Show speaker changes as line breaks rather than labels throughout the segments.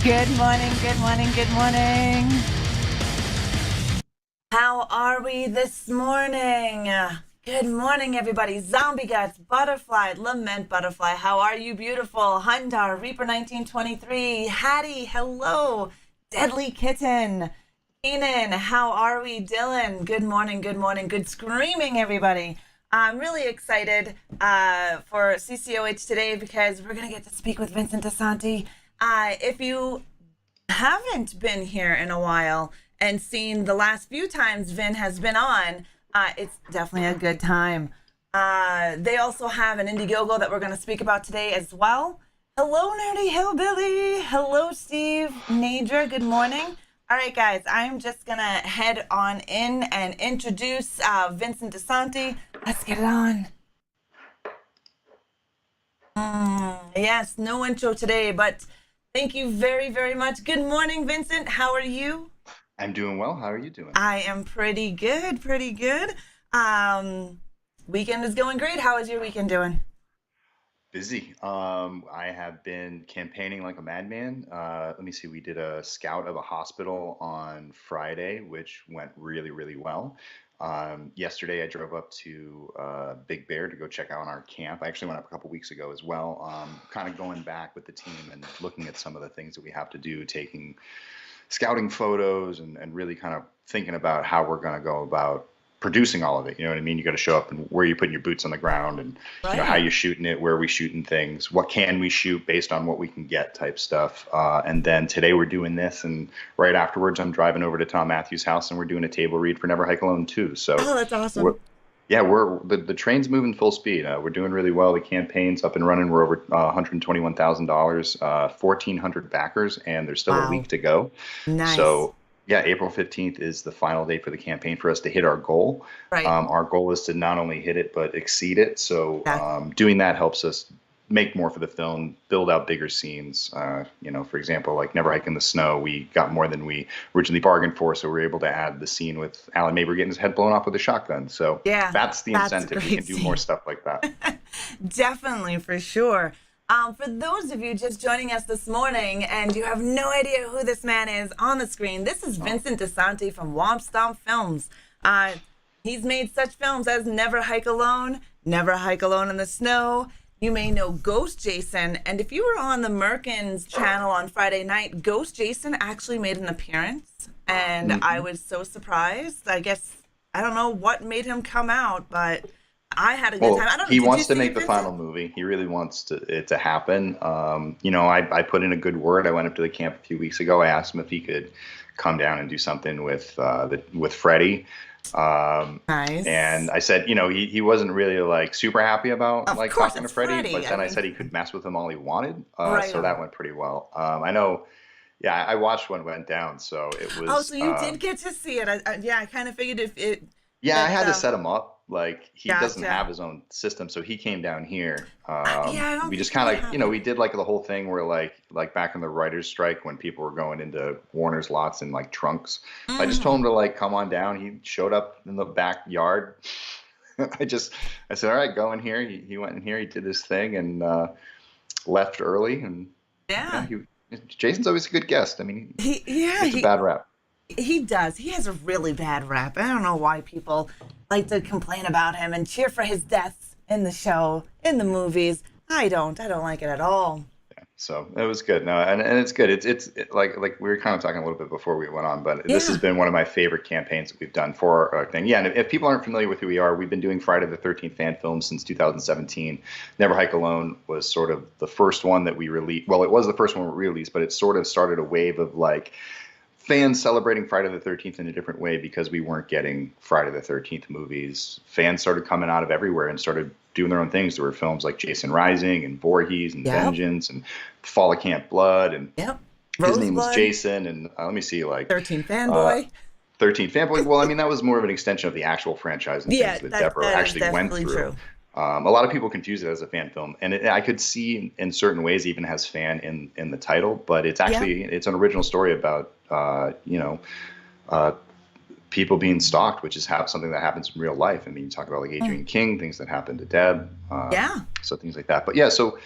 Good morning, good morning, good morning. How are we this morning? Good morning, everybody. Zombie Guts, Butterfly, Lament Butterfly. How are you, beautiful? Hundar, Reaper 1923, Hattie, hello. Deadly Kitten, Keenan, how are we? Dylan, good morning, good morning, good screaming, everybody. I'm really excited for CCOH today because we're going to get to speak with Vincent DiSanti. If you haven't been here in a while and seen the last few times Vin has been on, it's definitely a good time. They also have an Indie Gogo that we're going to speak about today as well. Hello, Nerdy Hillbilly. Hello, Steve. Nadra, good morning. All right, guys, I'm just going to head on in and introduce Vincent DiSanti. Let's get it on. Yes, no intro today, but thank you very, very much. Good morning, Vincent. How are you?
I'm doing well. How are you doing?
I am pretty good, pretty good. Weekend is going great. How is your weekend doing?
Busy. I have been campaigning like a madman. Let me see. We did a scout of a hospital on Friday, which went really, really well. Yesterday, I drove up to Big Bear to go check out our camp. I actually went up a couple weeks ago as well. Kind of going back with the team and looking at some of the things that we have to do, taking scouting photos and really kind of thinking about how we're going to go about producing all of it. You know what I mean? You got to show up and where you putting your boots on the ground and how
Right.
you're shooting it, where are we shooting things, what can we shoot based on what we can get type stuff. And then today we're doing this, and right afterwards I'm driving over to Tom Matthews' house and we're doing a table read for Never Hike Alone too. So
Oh, that's
we're,
awesome.
yeah, we're the train's moving full speed. We're doing really well. The campaign's up and running. We're over $121,000, 1,400 backers, and there's still a
Wow.
week to go.
Nice.
So yeah, April 15th is the final day for the campaign for us to hit our goal.
Right.
Our goal is to not only hit it but exceed it. So
Exactly.
doing that helps us make more for the film, build out bigger scenes. For example, like Never Hike in the Snow, we got more than we originally bargained for, so we were able to add the scene with Alan Mabry getting his head blown off with a shotgun. So
Yeah,
that's the
that's a
incentive. We
great
can do more
scene.
stuff like that.
Definitely, for sure. For those of you just joining us this morning and you have no idea who this man is on the screen, this is
Oh,
Vincent DiSanti from Womp Stop Films. Uh, he's made such films as Never Hike Alone, Never Hike Alone in the Snow. You may know Ghost Jason. And if you were on the Merkins channel on Friday night, Ghost Jason actually made an appearance. And I
hmm
was so surprised. I guess, I don't know what made him come out, but I had a good time.
Well,
I don't know.
he
Did you
wants to
see
make
it,
the
Vincent?
final movie. He really wants it to happen. I put in a good word. I went up to the camp a few weeks ago. I asked him if he could come down and do something with Freddie. And
Nice.
I said, he wasn't really like super happy about
Of
like
course,
talking to
it's
Freddie,
Freddie.
but
I
then I
mean,
said he could mess with him all he wanted.
right
So that
on.
went pretty well. I know. Yeah, I watched when it went down, so it
Oh,
was.
so you did get to see it. Yeah, I kind of figured if it
Yeah, I
that
had to set him up. Like he doesn't
gotcha.
have his own system, so he came down here.
Yeah, I don't
We
think
just
he would
kind of,
have it.
we did like the whole thing where like back in the writers' strike when people were going into Warner's lots in like trunks. I just told
Mm.
him to like come on down. He showed up in the backyard. I said, all right, go in here. He went in here. He did his thing and left early. And yeah,
Yeah.
Jason's always a good guest. I mean, he
Yeah,
gets a bad rap.
he does. He has a really bad rap. I don't know why people like to complain about him and cheer for his deaths in the show, in the movies. I don't. I don't like it at all.
So it was good. No, and it's good. Like we were kind of talking a little bit before we went on, but this has
Yeah.
been one of my favorite campaigns that we've done for our thing. Yeah, and if people aren't familiar with who we are, we've been doing Friday the 13th fan films since 2017. Never Hike Alone was sort of the first one that we released. Well, it was the first one we released, but it sort of started a wave of like fans celebrating Friday the 13th in a different way because we weren't getting Friday the 13th movies. Fans started coming out of everywhere and started doing their own things. There were films like Jason Rising and Voorhees and
Yep.
Vengeance and Fall of Camp Blood and
Yep.
his name was
Roseblood,
Jason and let me see like
13
uh,
Fanboy.
13 Fanboy. Well, I mean that was more of an extension of the actual franchise and things
Yeah,
that
that
Deborah
that is
actually went
definitely
through.
true.
A lot of people confuse it as a fan film, and I could see in certain ways it even has fan in the title, but
Yep.
it's an original story about uh, people being stalked, which is something that happens in real life. I mean, you talk about like
Mm.
Adrian King, things that happened to Deb,
Yeah.
so things like that. But yeah, so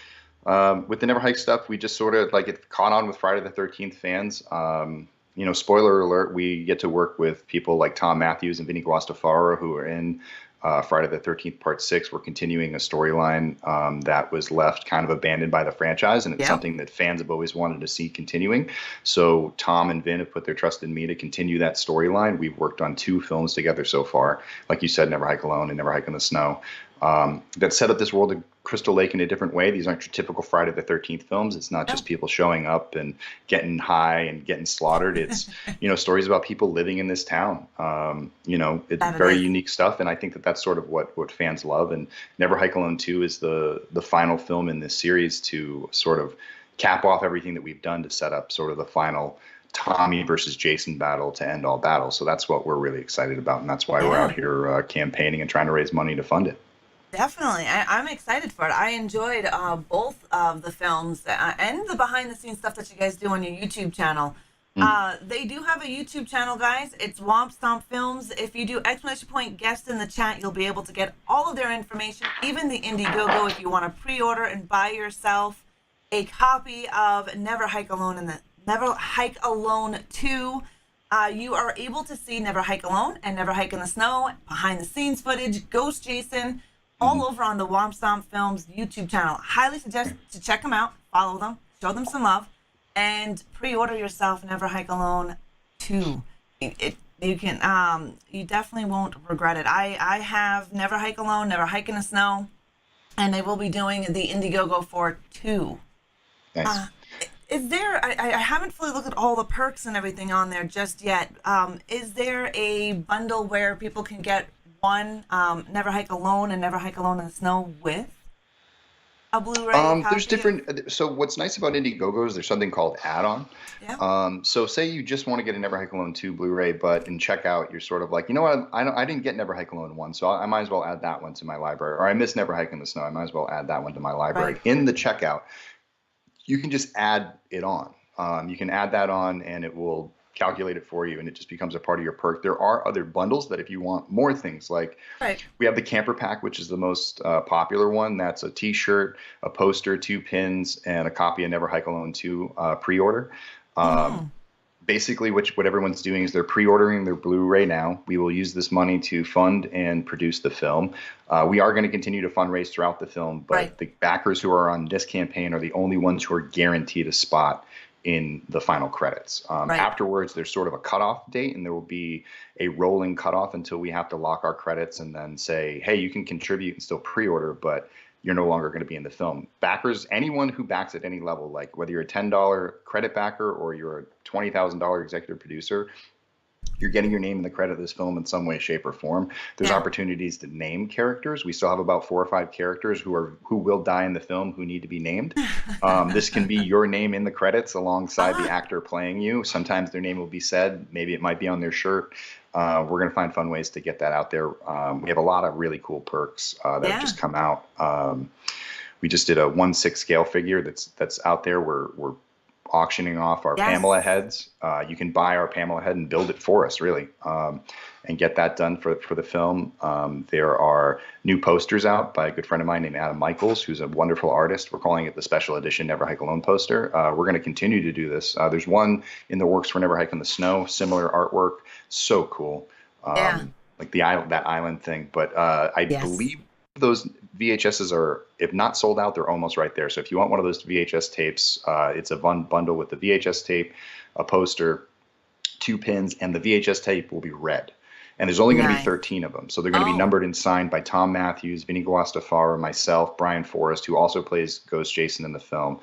With the Never Hike stuff, we just sort of like it caught on with Friday the 13th fans. Spoiler alert, we get to work with people like Tom Matthews and Vinny Guastafaro who are in Friday the 13th Part 6. We're continuing a storyline that was left kind of abandoned by the franchise, and it's
Yep.
something that fans have always wanted to see continuing. So Tom and Vin have put their trust in me to continue that storyline. We've worked on 2 films together so far. Like you said, Never Hike Alone and Never Hike in the Snow. That set up this world of Crystal Lake in a different way. These aren't your typical Friday the 13th films. It's not
No.
just people showing up and getting high and getting slaughtered. It's, stories about people living in this town. It's
That it
very
is.
unique stuff. And I think that that's sort of what fans love. And Never Hike Alone 2 is the final film in this series to sort of cap off everything that we've done to set up sort of the final Tommy versus Jason battle to end all battles. So that's what we're really excited about. And that's why we're out
Yeah.
here campaigning and trying to raise money to fund it.
Definitely. I'm excited for it. I enjoyed both of the films and the behind the scenes stuff that you guys do on your YouTube channel. They do have a YouTube channel, guys. It's Womp Stop Films. If you do exclamation point guest in the chat, you'll be able to get all of their information, even the Indie Gogo, if you want to pre-order and buy yourself a copy of Never Hike Alone and the Never Hike Alone 2. You are able to see Never Hike Alone and Never Hike in the Snow, behind the scenes footage, Ghost Jason, all over on the Womp Stomp Films YouTube channel. Highly suggest to check them out, follow them, show them some love, and pre-order yourself Never Hike Alone 2. You definitely won't regret it. I have Never Hike Alone, Never Hike in the Snow, and they will be doing the Indiegogo for 2.
Nice.
Is there, I haven't fully looked at all the perks and everything on there just yet. Is there a bundle where people can get one Never Hike Alone and Never Hike Alone in the Snow with a Blu-ray
There's
copy?
different. So what's nice about Indiegogo is there's something called add-on.
Yeah.
So say you just want to get a Never Hike Alone 2 Blu-ray, but in checkout you're sort of like, you know what? I didn't get Never Hike Alone 1, so I might as well add that one to my library. Or I missed Never Hike in the Snow, I might as well add that one to my library.
Right.
In the checkout, you can just add it on. You can add that on, and it will calculate it for you, and it just becomes a part of your perk. There are other bundles that if you want more things, like
Right.
we have the camper pack, which is the most popular one. That's a T-shirt, a poster, 2 pins, and a copy of Never Hike Alone 2 pre-order. Basically, what everyone's doing is they're pre-ordering their Blu-ray now. We will use this money to fund and produce the film. We are going to continue to fundraise throughout the film, but
Right.
the backers who are on this campaign are the only ones who are guaranteed a spot in the final credits.
Right.
Afterwards, there's sort of a cutoff date, and there will be a rolling cutoff until we have to lock our credits and then say, hey, you can contribute and still pre-order, but you're no longer going to be in the film. Backers, anyone who backs at any level, like whether you're a $10 credit backer or you're a $20,000 executive producer, you're getting your name in the credit of this film in some way, shape, or form. There's
Yeah.
opportunities to name characters. We still have about 4 or 5 characters who will die in the film who need to be named. This can be your name in the credits alongside the actor playing you. Sometimes their name will be said. Maybe it might be on their shirt. We're going to find fun ways to get that out there. We have a lot of really cool perks that have just come out. We just did a 1/6 scale figure that's out there. We're auctioning off our
Yes.
Pamela heads. You can buy our Pamela head and build it for us, really, and get that done for the film. There are new posters out by a good friend of mine named Adam Michaels, who's a wonderful artist. We're calling it the Special Edition Never Hike Alone poster. We're going to continue to do this. There's one in the works for Never Hike in the Snow, similar artwork. So cool.
Yeah.
Like that island thing. But I
Yes.
believe those VHSs are, if not sold out, they're almost right there. So if you want one of those VHS tapes, it's a bundle with the VHS tape, a poster, 2 pins, and the VHS tape will be red. And there's only going to be
Nice.
13 of them. So they're going to be numbered and signed by Tom Matthews, Vinny Guastafaro, myself, Brian Forrest, who also plays Ghost Jason in the film.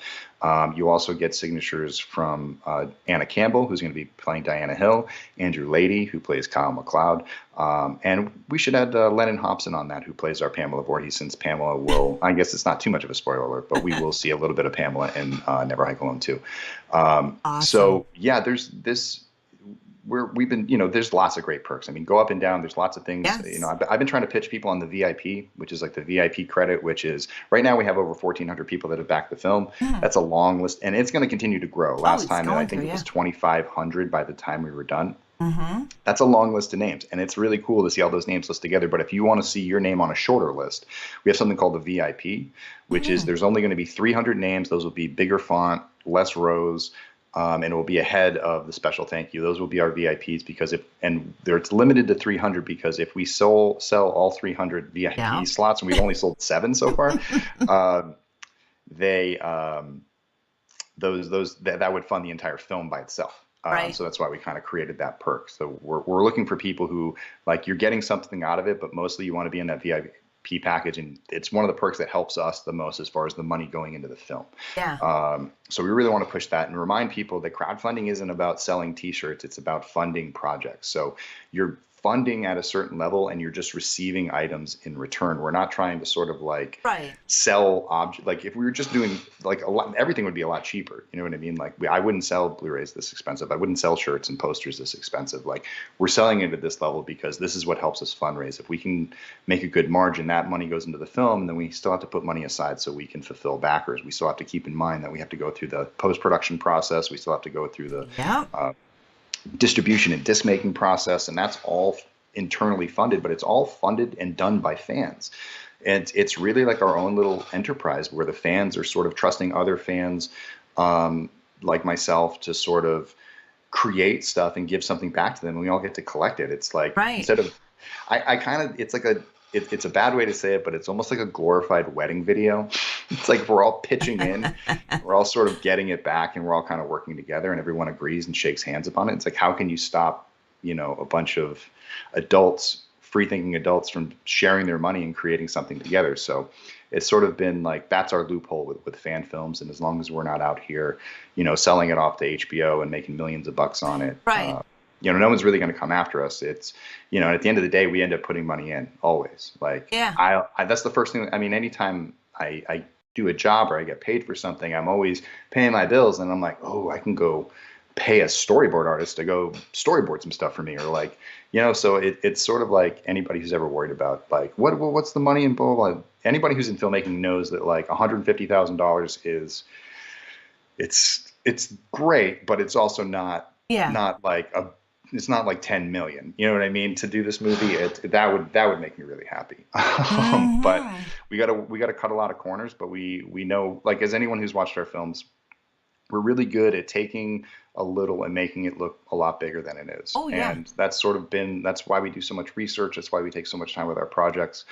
You also get signatures from Anna Campbell, who's going to be playing Diana Hill, Andrew Lady, who plays Kyle McLeod. And we should add Lennon Hobson on that, who plays our Pamela Voorhees, since Pamela will, I guess it's not too much of a spoiler alert, but we will see a little bit of Pamela in Never Hike Alone 2.
Awesome.
So, yeah, there's this. We've been, there's lots of great perks. I mean, go up and down. There's lots of things.
Yes.
I've been trying to pitch people on the VIP, which is like the VIP credit, which is right now we have over 1,400 people that have backed the film. That's a long list, and it's going to continue to grow. Last
it's
time, I
going
think
to,
it was
yeah.
2,500 by the time we were done.
Mm-hmm.
That's a long list of names, and it's really cool to see all those names listed together. But if you want to see your name on a shorter list, we have something called the VIP, which is
Mm.
there's only going to be 300 names. Those will be bigger font, less rows, and it will be ahead of the special thank you. Those will be our VIPs because it's limited to 300 because if we sell all 300
Yeah.
VIP slots, and we've only sold 7 so far, uh, they that would fund the entire film by itself.
Right.
So that's why we kind of created that perk. So we're looking for people who like you're getting something out of it, but mostly you want to be in that VIP package, and it's one of the perks that helps us the most as far as the money going into the film.
Yeah.
So we really want to push that and remind people that crowdfunding isn't about selling T-shirts; it's about funding projects. So you're funding at a certain level, and you're just receiving items in return. We're not trying to sort of like
Right.
sell object like if we were just doing like a lot everything would be a lot cheaper, you know what I mean? Like I wouldn't sell Blu-rays this expensive, I wouldn't sell shirts and posters this expensive. Like we're selling it at this level because this is what helps us fundraise. If we can make a good margin, that money goes into the film, and then we still have to put money aside so we can fulfill backers. We still have to keep in mind that we have to go through the post-production process, we still have to go through the
Yeah.
distribution and disc making process, and that's all internally funded, but it's all funded and done by fans. And it's really like our own little enterprise where the fans are sort of trusting other fans, like myself, to sort of create stuff and give something back to them, and we all get to collect it. It's like
Right.
instead of I kind of it's like it's a bad way to say it, but it's almost like a glorified wedding video. It's like we're all pitching in, we're all sort of getting it back, and we're all kind of working together, and everyone agrees and shakes hands upon it. It's like, how can you stop, a bunch of adults, free thinking adults, from sharing their money and creating something together? So it's sort of been like that's our loophole with fan films. And as long as we're not out here, selling it off to HBO and making millions of bucks on it,
Right.
no one's really going to come after us. It's, at the end of the day, we end up putting money in always. Like
Yeah.
that's the first thing. I mean, anytime I do a job or I get paid for something, I'm always paying my bills, and I'm like, oh, I can go pay a storyboard artist to go storyboard some stuff for me, or like, so it's sort of like anybody who's ever worried about like what's the money in blah, blah, blah. Anybody who's in filmmaking knows that like $150,000 is it's great, but it's also
Yeah.
not like it's not like 10 million. You know what I mean? To do this movie, that would make me really happy. But
Mm-hmm.
we gotta cut a lot of corners. But we know, like, as anyone who's watched our films, we're really good at taking a little and making it look a lot bigger than it is.
Oh yeah.
And that's why we do so much research. That's why we take so much time with our projects.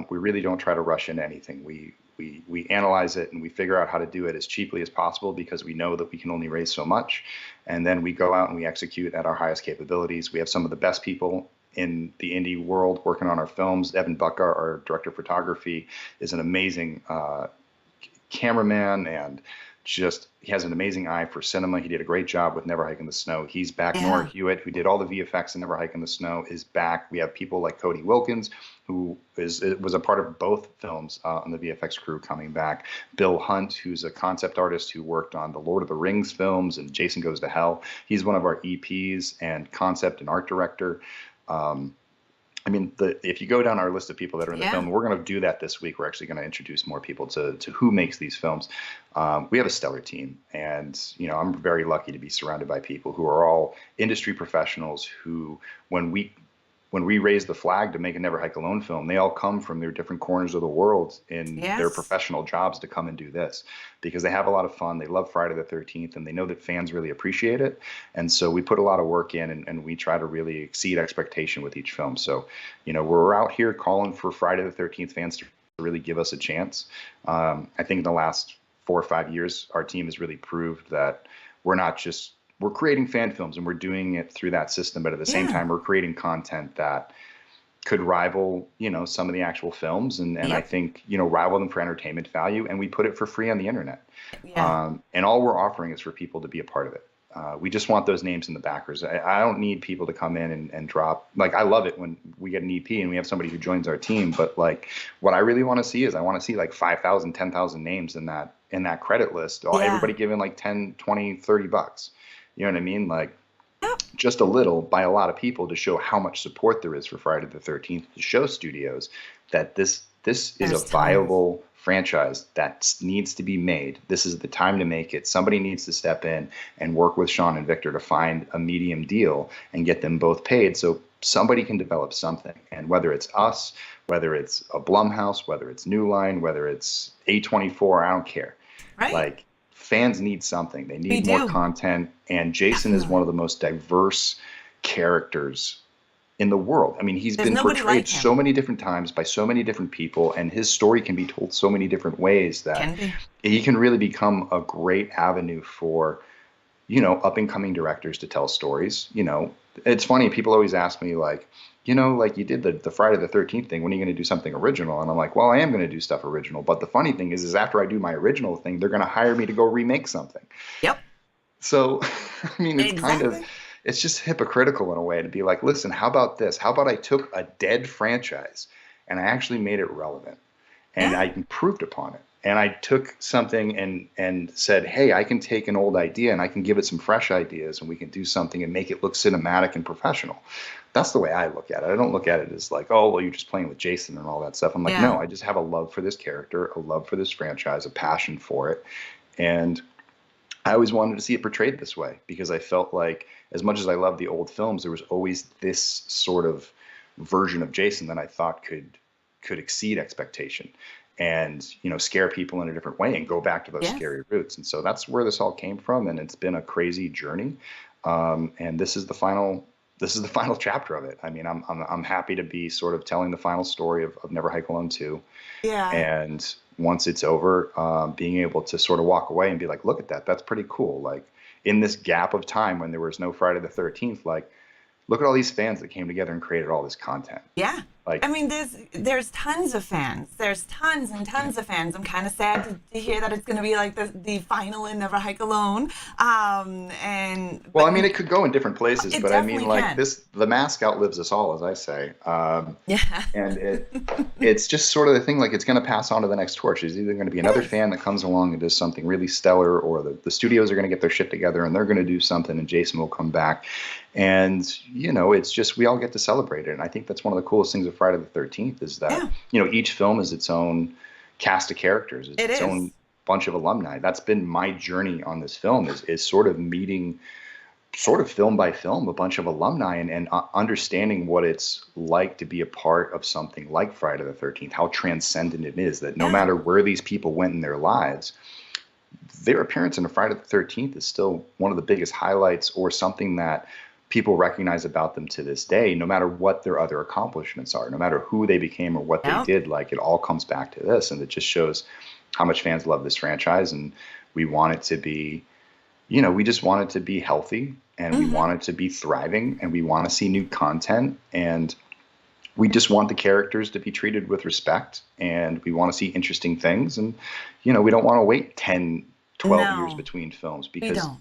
We really don't try to rush into anything. We analyze it and we figure out how to do it as cheaply as possible because we know that we can only raise so much. And then we go out and we execute at our highest capabilities. We have some of the best people in the indie world working on our films. Evan Bucka, our director of photography, is an amazing cameraman, and he has an amazing eye for cinema. He did a great job with Never Hike in the Snow. He's back. Nora
Yeah.
Hewitt, who did all the VFX in Never Hike in the Snow, is back. We have people like Cody Wilkins, who was a part of both films on the VFX crew, coming back. Bill Hunt, who's a concept artist who worked on the Lord of the Rings films and Jason Goes to Hell. He's one of our EPs and concept and art director. I mean, if you go down our list of people that are in the
Yeah.
film, we're going to do that this week. We're actually going to introduce more people to who makes these films. We have a stellar team, and I'm very lucky to be surrounded by people who are all industry professionals. Who, when we raise the flag to make a Never Hike Alone film, they all come from their different corners of the world in their
Yes.
professional jobs to come and do this because they have a lot of fun. They love Friday the 13th, and they know that fans really appreciate it. And so we put a lot of work in, and we try to really exceed expectation with each film. So, we're out here calling for Friday the 13th fans to really give us a chance. I think in the last 4 or 5 years, our team has really proved that we're creating fan films, and we're doing it through that system. But at the same
Yeah.
time, we're creating content that could rival, some of the actual films, and I
Yep.
think, rival them for entertainment value. And we put it for free on the internet.
Yeah.
And all we're offering is for people to be a part of it. We just want those names in the backers. I don't need people to come in and drop. Like, I love it when we get an EP and we have somebody who joins our team. But like, what I really want to see is I want to see like 5,000, 10,000 names in that credit list.
Yeah.
Everybody giving like 10, 20, $30. You know what I mean? Like,
Yep.
just a little by a lot of people to show how much support there is for Friday the 13th, to show studios that this is
There's
a
tons.
viable franchise that needs to be made. This is the time to make it. Somebody needs to step in and work with Sean and Victor to find a medium deal and get them both paid so somebody can develop something. And whether it's us, whether it's a Blumhouse, whether it's New Line, whether it's A24, I don't care.
Right.
Like, fans need something. They
We
need more
do.
content. And Jason is
Definitely.
one of the most diverse characters in the world. I mean, he's
There's
been
nobody
portrayed
like
so
him.
many different times by so many different people, and his story can be told so many different ways that
Can be.
he can really become a great avenue for, up and coming directors to tell stories. It's funny, people always ask me, like, like, you did the Friday the 13th thing, when are you going to do something original? And I'm like, well, I am going to do stuff original. But the funny thing is after I do my original thing, they're going to hire me to go remake something.
Yep.
So, I mean,
Exactly.
it's just hypocritical in a way to be like, listen, how about this? How about I took a dead franchise and I actually made it relevant and
Yeah.
I improved upon it. And I took something and said, hey, I can take an old idea and I can give it some fresh ideas and we can do something and make it look cinematic and professional. That's the way I look at it. I don't look at it as like, oh, well, you're just playing with Jason and all that stuff. I'm like,
Yeah.
no, I just have a love for this character, a love for this franchise, a passion for it. And I always wanted to see it portrayed this way because I felt like, as much as I love the old films, there was always this sort of version of Jason that I thought could exceed expectation and, scare people in a different way and go back to those
Yes.
scary roots. And so that's where this all came from, and it's been a crazy journey. And this is the final chapter of it. I mean, I'm happy to be sort of telling the final story of Never Hike Alone 2.
Yeah.
And once it's over, being able to sort of walk away and be like, look at that. That's pretty cool. Like, in this gap of time when there was no Friday the 13th, like, look at all these fans that came together and created all this content.
Yeah. I
Like,
mean, there's tons of fans. There's tons and
yeah.
tons of fans. I'm kind of sad to hear that it's going to be like the final in Never Hike Alone.
Well,
But
I mean, it could go in different places,
it
but I mean,
definitely
like,
can.
the mask outlives us all, as I say.
Yeah.
And it's just sort of the thing, like, it's going to pass on to the next torch. There's either going to be
It
another
is.
fan that comes along and does something really stellar, or the studios are going to get their shit together and they're going to do something and Jason will come back. And, it's just, we all get to celebrate it. And I think that's one of the coolest things of Friday the 13th is that,
Yeah.
each film is its own cast of characters, it's
It
its
is.
own bunch of alumni. That's been my journey on this film is sort of meeting, sort of film by film, a bunch of alumni and understanding what it's like to be a part of something like Friday the 13th, how transcendent it is, that no
Yeah.
matter where these people went in their lives, their appearance in a Friday the 13th is still one of the biggest highlights or something that people recognize about them to this day, no matter what their other accomplishments are, no matter who they became or what they
Yep.
did. Like, it all comes back to this, and it just shows how much fans love this franchise. And we want it to be, we just want it to be healthy, and we
Hmm.
want it to be thriving, and we want to see new content, and we just want the characters to be treated with respect, and we want to see interesting things. And, we don't want to wait 10, 12 years
No,
between films
we
because,
don't.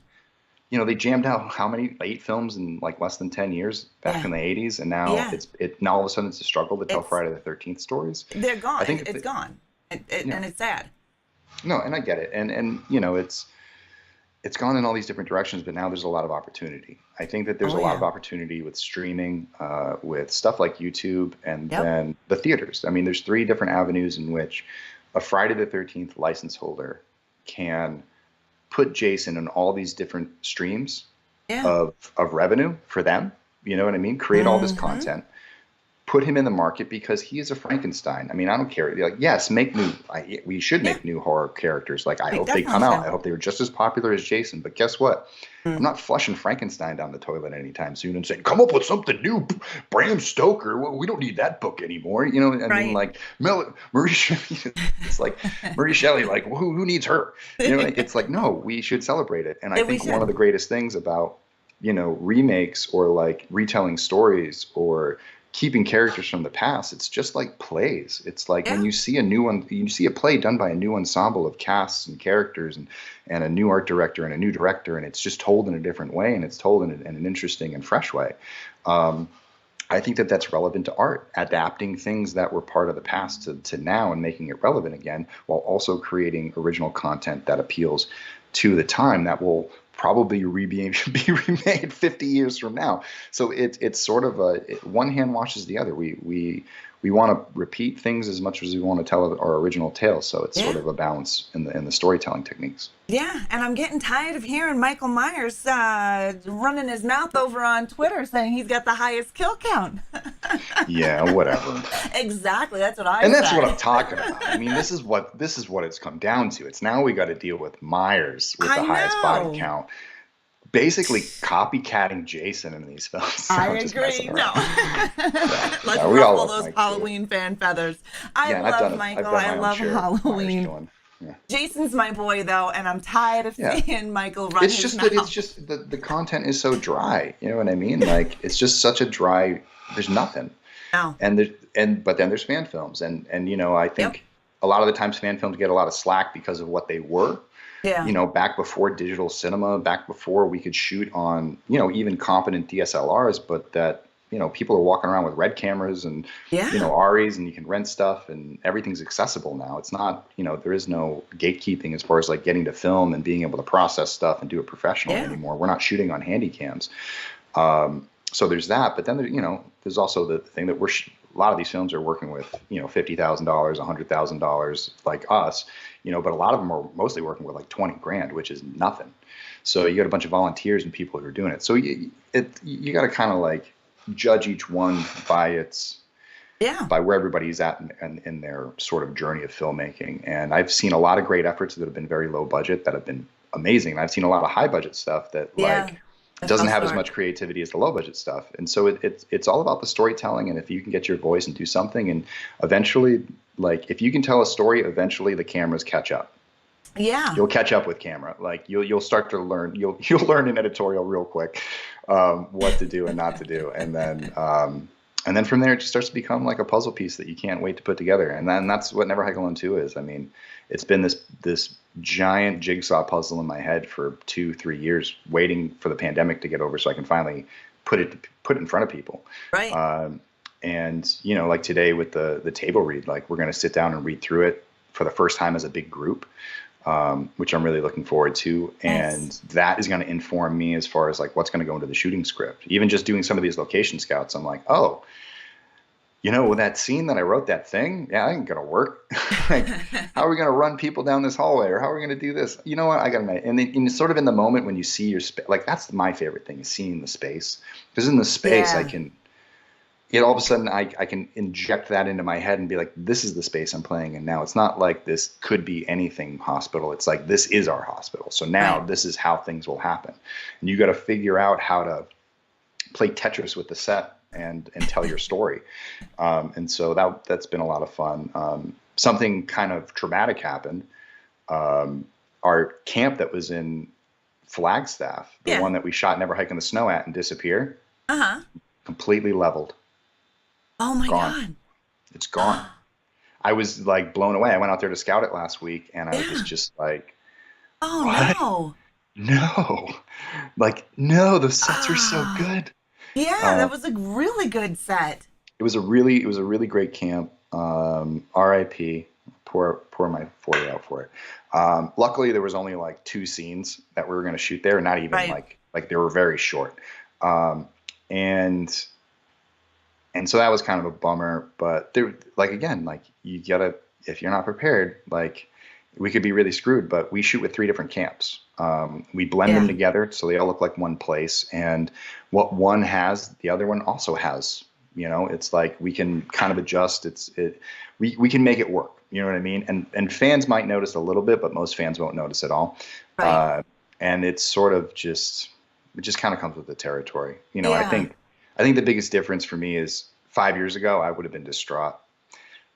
they jammed out how many, 8 films in like less than 10 years back
Yeah.
in the 80s. And now
Yeah.
now all of a sudden it's a struggle to tell
It's
Friday the 13th stories.
they're
I
gone.
think
It's gone.
yeah,
And it's sad.
no, and I get it. And, it's gone in all these different directions, but now there's a lot of opportunity. I think that there's
Oh
a lot of
yeah.
opportunity with streaming, with stuff like YouTube, and
Yep.
then the theaters. I mean, there's 3 different avenues in which a Friday the 13th license holder can put Jason in all these different streams
Yeah.
of revenue for them. You know what I mean? Create all this
Hmm.
content, put him in the market because he is a Frankenstein. I mean, I don't care. Like, yes, make new. We should
Yeah.
make new horror characters. Like, I
We
hope they
definitely
come out.
should.
I hope they were just as popular as Jason. But guess what? I'm
Mm.
not flushing Frankenstein down the toilet anytime soon and saying, "Come up with something new, Bram Stoker. Well, we don't need that book anymore." I mean,
Right.
like, Marie Shelley. It's like Marie Shelley. Like, who needs her? Like, it's like, no, we should celebrate it. And I
Yeah, we
think one of
should.
the greatest things about remakes or like retelling stories or keeping characters from the past, it's just like plays. It's like when
Yeah.
you see a new one, you see a play done by a new ensemble of casts and characters and a new art director and a new director, and it's just told in a different way, and it's told in an interesting and fresh way. um, I think that that's relevant to art, adapting things that were part of the past to now and making it relevant again, while also creating original content that appeals to the time that will probably be remade 50 years from now. So it's sort of one hand washes the other. we want to repeat things as much as we want to tell our original tale. So it's sort
Yeah.
of a balance in the storytelling techniques.
Yeah, and I'm getting tired of hearing Michael Myers running his mouth over on Twitter saying he's got the highest kill count.
Yeah, whatever.
Exactly, that's what I
And that's what I'm
said.
talking about. I mean, this is what it's come down to. It's now we got to deal with Myers with the
I
highest body
know.
count, basically copycatting Jason in these films.
I
I'm just
agree.
messing
No.
around. Yeah,
Let's
no, we all
ruffle
love
those
Mike too.
Halloween fan feathers. I
Yeah, and I've
love
done it. I've
Michael.
done
I
my own
love
share of Myers
Halloween.
killing. Yeah.
Jason's my boy though, and I'm tired of
Yeah.
seeing Michael run his
It's
mouth.
just the content is so dry. You know what I mean? Like it's just such a dry. There's nothing.
No.
But then there's fan films, and I
Yep.
think a lot of the times fan films get a lot of slack because of what they were.
Yeah.
Back before digital cinema, back before we could shoot on even competent DSLRs, but that people are walking around with red cameras and
Yeah.
Aris, and you can rent stuff, and everything's accessible now. It's not there is no gatekeeping as far as like getting to film and being able to process stuff and do it professionally
Yeah.
anymore. We're not shooting on handy cams. So there's that, but then there's also the thing that a lot of these films are working with $50,000, $100,000 like us, but a lot of them are mostly working with like 20 grand, which is nothing. So you got a bunch of volunteers and people who are doing it. So you got to kind of like judge each one by where everybody's at in their sort of journey of filmmaking. And I've seen a lot of great efforts that have been very low budget that have been amazing. And I've seen a lot of high budget stuff that doesn't have as much creativity as the low budget stuff. And so it's all about the storytelling. And if you can get your voice and do something, and eventually, like if you can tell a story, eventually the cameras catch up.
Yeah.
You'll catch up with camera. Like you'll start to learn. You'll learn in editorial real quick what to do and not to do. And then from there it just starts to become like a puzzle piece that you can't wait to put together. And then that's what Never Hike Alone 2 is. I mean, it's been this giant jigsaw puzzle in my head for 2-3 years, waiting for the pandemic to get over so I can finally put it in front of people.
Right.
And like today with the table read, like we're going to sit down and read through it for the first time as a big group, which I'm really looking forward to.
Nice.
And that is going to inform me as far as like what's going to go into the shooting script. Even just doing some of these location scouts, I'm like, oh, with that scene that I wrote that thing, yeah, that ain't gonna work. Like, how are we gonna run people down this hallway, or how are we gonna do this? You know what? I gotta know. And then sort of in the moment when you see your space, like that's my favorite thing is seeing the space, because in the space I can, all of a sudden I can inject that into my head and be like, this is the space I'm playing in now. It's not like this could be anything hospital. It's like this is our hospital. So now this is how things will happen, and you got to figure out how to play Tetris with the set and tell your story. And so that's been a lot of fun. Something kind of traumatic happened. Our camp that was in Flagstaff, the one that we shot Never Hike in the Snow at and Disappear, completely leveled.
Oh my
Gone.
God.
It's gone. I was like blown away. I went out there to scout it last week, and I was just like,
oh
what?
no.
No, like, no, the sets are so good.
Yeah, that was a really good set.
It was a really great camp. RIP. Pour my 40 out for it. Luckily, there was only like 2 scenes that we were going to shoot there, not even like they were very short. And so that was kind of a bummer. But there, like again, like you gotta, if you're not prepared, like we could be really screwed. But we shoot with 3 different camps. We blend them together so they all look like one place, and what one has, the other one also has. It's like we can kind of adjust. We can make it work. You know what I mean? And fans might notice a little bit, but most fans won't notice at all.
Right.
And it's sort of it just kind of comes with the territory. I think the biggest difference for me is 5 years ago I would have been distraught.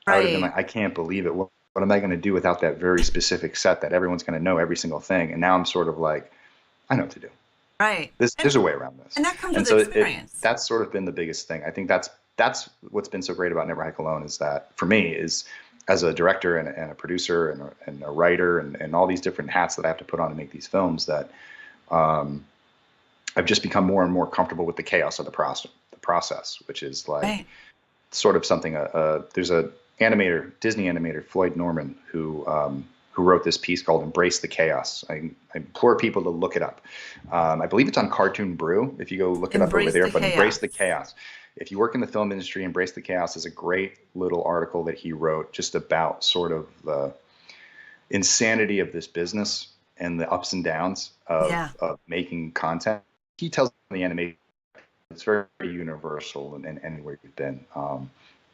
I would have been like, I can't believe it. What am I going to do without that very specific set that everyone's going to know every single thing? And now I'm sort of like, I know what to do.
Right.
There's a way around this.
And that comes with experience.
That's sort of been the biggest thing. I think that's what's been so great about Never Hike Alone, is that for me is as a director and a producer and a writer and all these different hats that I have to put on to make these films, that I've just become more and more comfortable with the chaos of the process, which is like sort of something. There's a Disney animator, Floyd Norman, who wrote this piece called "Embrace the Chaos." I implore people to look it up. I believe it's on Cartoon Brew. If you go look it up over there, but "Embrace the Chaos." if you work in the film industry, Embrace the Chaos is a great little article that he wrote just about sort of the insanity of this business and the ups and downs
Yeah.
of making content. He tells the animation it's very universal in anywhere you've been.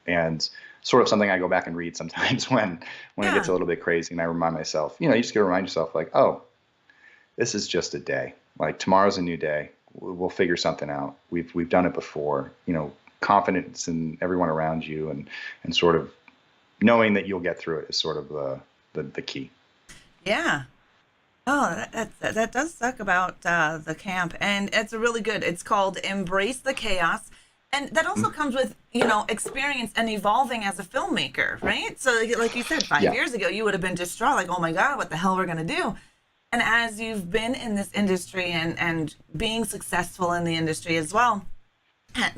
And sort of something I go back and read sometimes when it gets
Yeah.
a little bit crazy, and I remind myself, you just got to remind yourself like, oh, this is just a day. Like tomorrow's a new day. We'll figure something out. We've done it before. Confidence in everyone around you and sort of knowing that you'll get through it is sort of the key.
Yeah. Oh, that does suck about the camp, and it's really good. It's called Embrace the Chaos, and that also comes with experience and evolving as a filmmaker, right? So, like you said, five
Yeah.
years ago, you would have been distraught, like, oh my God, what the hell we're gonna do? And as you've been in this industry and being successful in the industry as well, that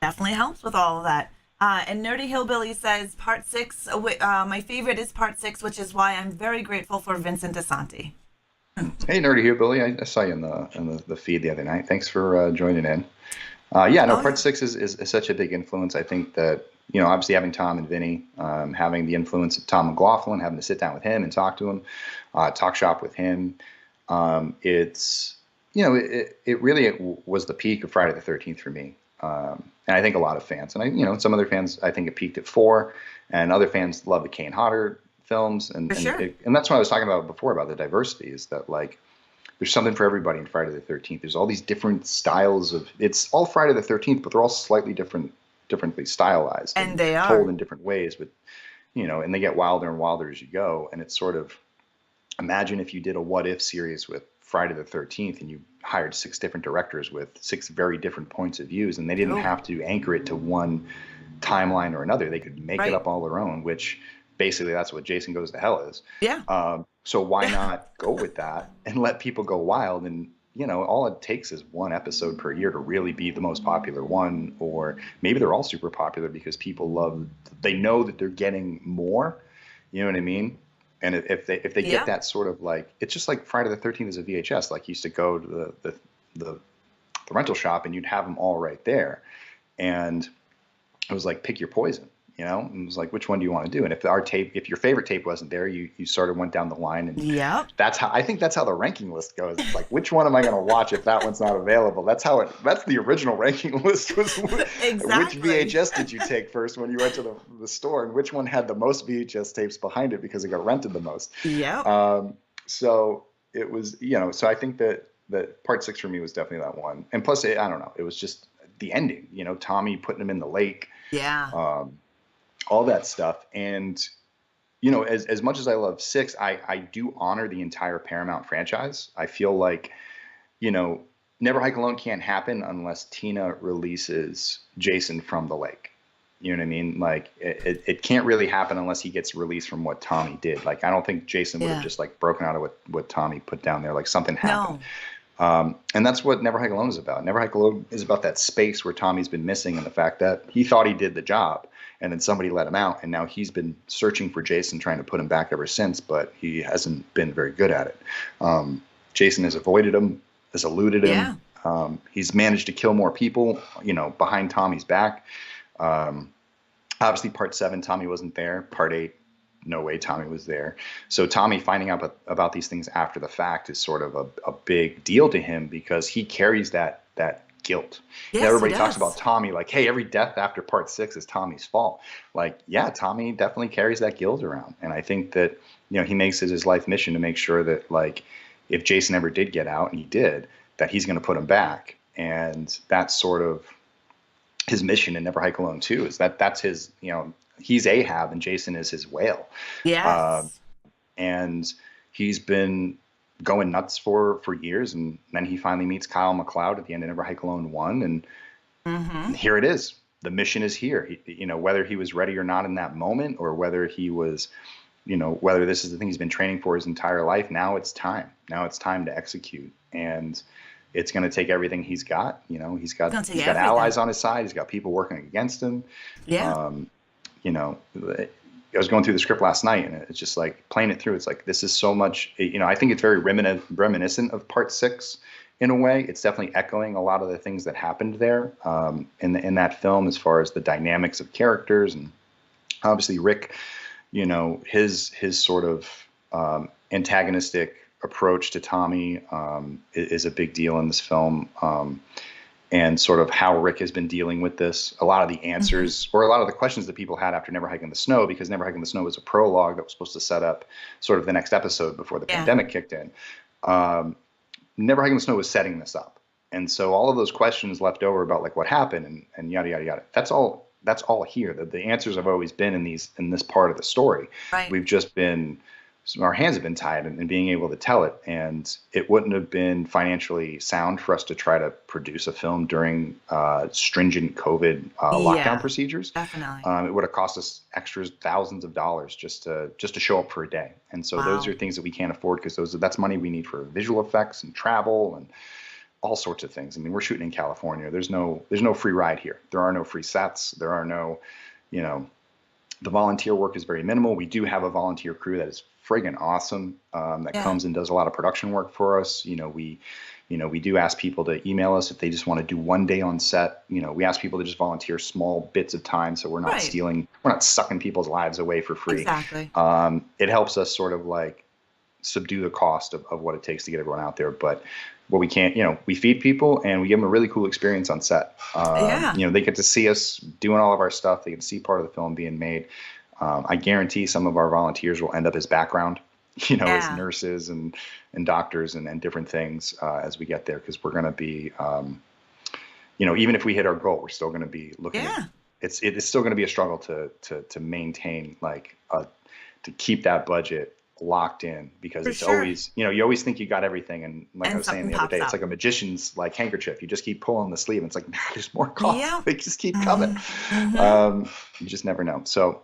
definitely helps with all of that. And Nerdy Hillbilly says part six. My favorite is part six, which is why I'm very grateful for Vincent DiSanti.
Hey, Nerdy Here, Billy. I saw you in the feed the other night. Thanks for joining in. Yeah, no,
Oh
part
yeah.
six is such a big influence. I think that, obviously having Tom and Vinny, having the influence of Tom McLaughlin, having to sit down with him and talk to him, talk shop with him. It's, it really was the peak of Friday the 13th for me. And I think a lot of fans, and some other fans, I think it peaked at 4, and other fans love the Kane Hodder films. And,
For
and,
sure.
it, and that's what I was talking about before about the diversity is that like, there's something for everybody in Friday the 13th. There's all these different styles it's all Friday the 13th, but they're all slightly differently stylized
And
and
they
told
are.
in different ways with, and they get wilder and wilder as you go. And it's sort of, imagine if you did a what if series with Friday the 13th and you hired 6 different directors with 6 very different points of views, and they didn't
Oh,
have to anchor it to one timeline or another. They could make it
right.
up all their own, which basically that's what Jason Goes to Hell is.
Yeah.
So why
Yeah.
not go with that and let people go wild? And all it takes is one episode per year to really be the most popular one, or maybe they're all super popular because they know that they're getting more. You know what I mean? And if they get
Yeah.
that sort of like, it's just like Friday the 13th is a VHS. Like you used to go to the rental shop and you'd have them all right there, and it was like pick your poison, and it was like, which one do you want to do? And if your favorite tape wasn't there, you sort of went down the line, and
Yep.
I think that's how the ranking list goes. It's like, which one am I going to watch if that one's not available? That's the original ranking list was which
Exactly.
VHS did you take first when you went to the store, and which one had the most VHS tapes behind it because it got rented the most.
Yep.
So it was, so I think that part 6 for me was definitely that one. And plus, I don't know, it was just the ending, Tommy putting him in the lake,
Yeah.
um, all that stuff. And, as much as I love 6, I do honor the entire Paramount franchise. I feel like, Never Hike Alone can't happen unless Tina releases Jason from the lake. You know what I mean? Like it can't really happen unless he gets released from what Tommy did. Like I don't think Jason would have
Yeah.
just like broken out of what Tommy put down there. Like something happened.
No.
And that's what Never Hike Alone is about. Never Hike Alone is about that space where Tommy's been missing, and the fact that he thought he did the job and then somebody let him out, and now he's been searching for Jason, trying to put him back ever since, but he hasn't been very good at it. Jason has avoided him, has eluded him.
Yeah.
He's managed to kill more people, behind Tommy's back. Obviously, part 7, Tommy wasn't there. Part 8, no way Tommy was there. So Tommy finding out about these things after the fact is sort of a big deal to him because he carries that guilt.
Yes, he
Everybody talks about
does.
Tommy like, hey, every death after part 6 is Tommy's fault. Like, yeah, Tommy definitely carries that guilt around. And I think that, he makes it his life mission to make sure that, like, if Jason ever did get out, and he did, that he's going to put him back. And that's sort of his mission in Never Hike Alone too, is that's his, he's Ahab and Jason is his whale. Uh,
Yes.
and he's been going nuts for years. And then he finally meets Kyle MacLeod at the end of Never Hike Alone 1.
Mm-hmm.
And here it is. The mission is here. Whether he was ready or not in that moment, or whether he was, whether this is the thing he's been training for his entire life, now it's time. Now it's time to execute. And it's going to take everything he's got.
It's gonna take
He's got
everything.
allies on his side. He's got people working against him.
Yeah.
Um, I was going through the script last night, and it's just like playing it through. It's like, this is so much, I think it's very reminiscent of part 6 in a way. It's definitely echoing a lot of the things that happened there in that film, as far as the dynamics of characters. And obviously Rick, his sort of antagonistic approach to Tommy is a big deal in this film. And sort of how Rick has been dealing with this. A lot of the answers, or a lot of the questions that people had after Never Hike in the Snow, because Never Hike in the Snow was a prologue that was supposed to set up sort of the next episode before the pandemic kicked in. Never Hike in the Snow was setting this up. And so all of those questions left over about like what happened and yada, yada, yada. That's all here. The answers have always been in this part of the story.
Right.
We've just been, our hands have been tied in being able to tell it. And it wouldn't have been financially sound for us to try to produce a film during stringent COVID lockdown procedures.
Definitely.
It would have cost us extras, thousands of dollars just to show up for a day. And so those are things that we can't afford, because that's money we need for visual effects and travel and all sorts of things. I mean, we're shooting in California. There's no free ride here. There are no free sets. There are no, the volunteer work is very minimal. We do have a volunteer crew that is friggin' awesome, that comes and does a lot of production work for us. We do ask people to email us if they just want to do one day on set. We ask people to just volunteer small bits of time, so we're not stealing, we're not sucking people's lives away for free.
Exactly.
It helps us sort of like subdue the cost of what it takes to get everyone out there. But what we can't, we feed people and we give them a really cool experience on set. They get to see us doing all of our stuff. They get to see part of the film being made. I guarantee some of our volunteers will end up as background, as nurses and doctors and different things as we get there, because we're going to be, even if we hit our goal, we're still going to be looking at, it's still going to be a struggle to maintain, like, to keep that budget locked in, because it's always, you always think you got everything. And like I was saying the other day, it's like a magician's like handkerchief. You just keep pulling the sleeve and it's like, nah, there's more cost.
Yeah.
They just keep coming. You just never know. So,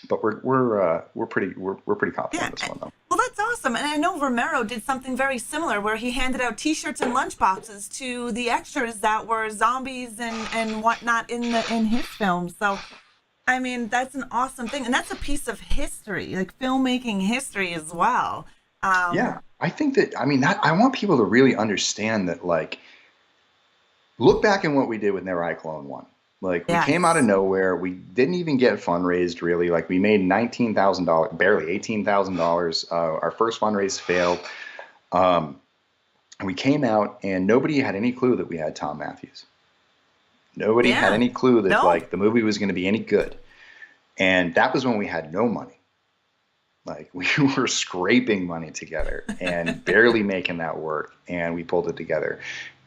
but we're pretty confident in this one though.
Well, that's awesome. And I know Romero did something very similar, where he handed out T-shirts and lunchboxes to the extras that were zombies and whatnot in his film. So, I mean, that's an awesome thing, and that's a piece of history, like filmmaking history as well.
I think that, I want people to really understand that, like, look back at what we did with Never Hike Alone 1. Like, we came out of nowhere. We didn't even get fundraised, really. Like, we made $19,000, barely $18,000. Our first fundraise failed. We came out, and nobody had any clue that we had Tom Matthews. Nobody had any clue that like the movie was going to be any good. And that was when we had no money. Like, we were scraping money together and barely making that work. And we pulled it together.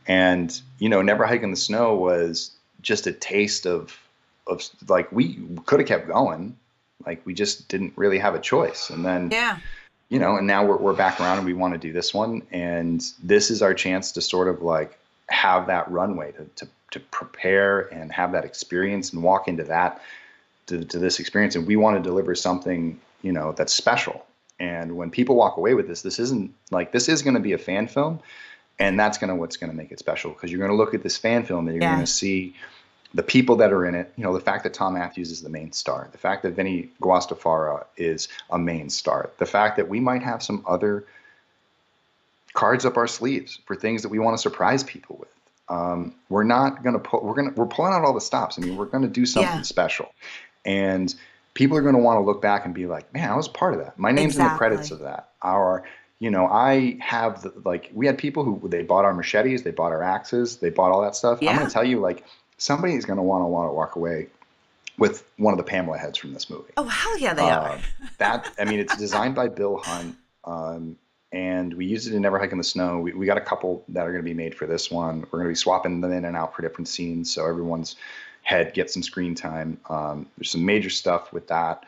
And, Never Hike in the Snow was just a taste of like, we could have kept going. Like, we just didn't really have a choice. And then, and now we're back around and we want to do this one. And this is our chance to sort of like have that runway to prepare and have that experience and walk into that, to this experience. And we want to deliver something, that's special. And when people walk away with this isn't like, this is going to be a fan film. And that's what's going to make it special, because you're going to look at this fan film and you're going to see the people that are in it. The fact that Tom Matthews is the main star, the fact that Vinny Guastafara is a main star, the fact that we might have some other cards up our sleeves for things that we want to surprise people with. We're not going to we're pulling out all the stops. We're going to do something special, and people are going to want to look back and be like, man, I was part of that. My name's in the credits of that. I have we had people who, they bought our machetes, they bought our axes, they bought all that stuff. I'm going to tell you, like, somebody's going to want to walk away with one of the Pamela heads from this movie.
Oh, hell yeah, they are.
It's designed by Bill Hunt. And we used it in Never Hike in the Snow. We got a couple that are going to be made for this one. We're going to be swapping them in and out for different scenes, so everyone's head gets some screen time. There's some major stuff with that.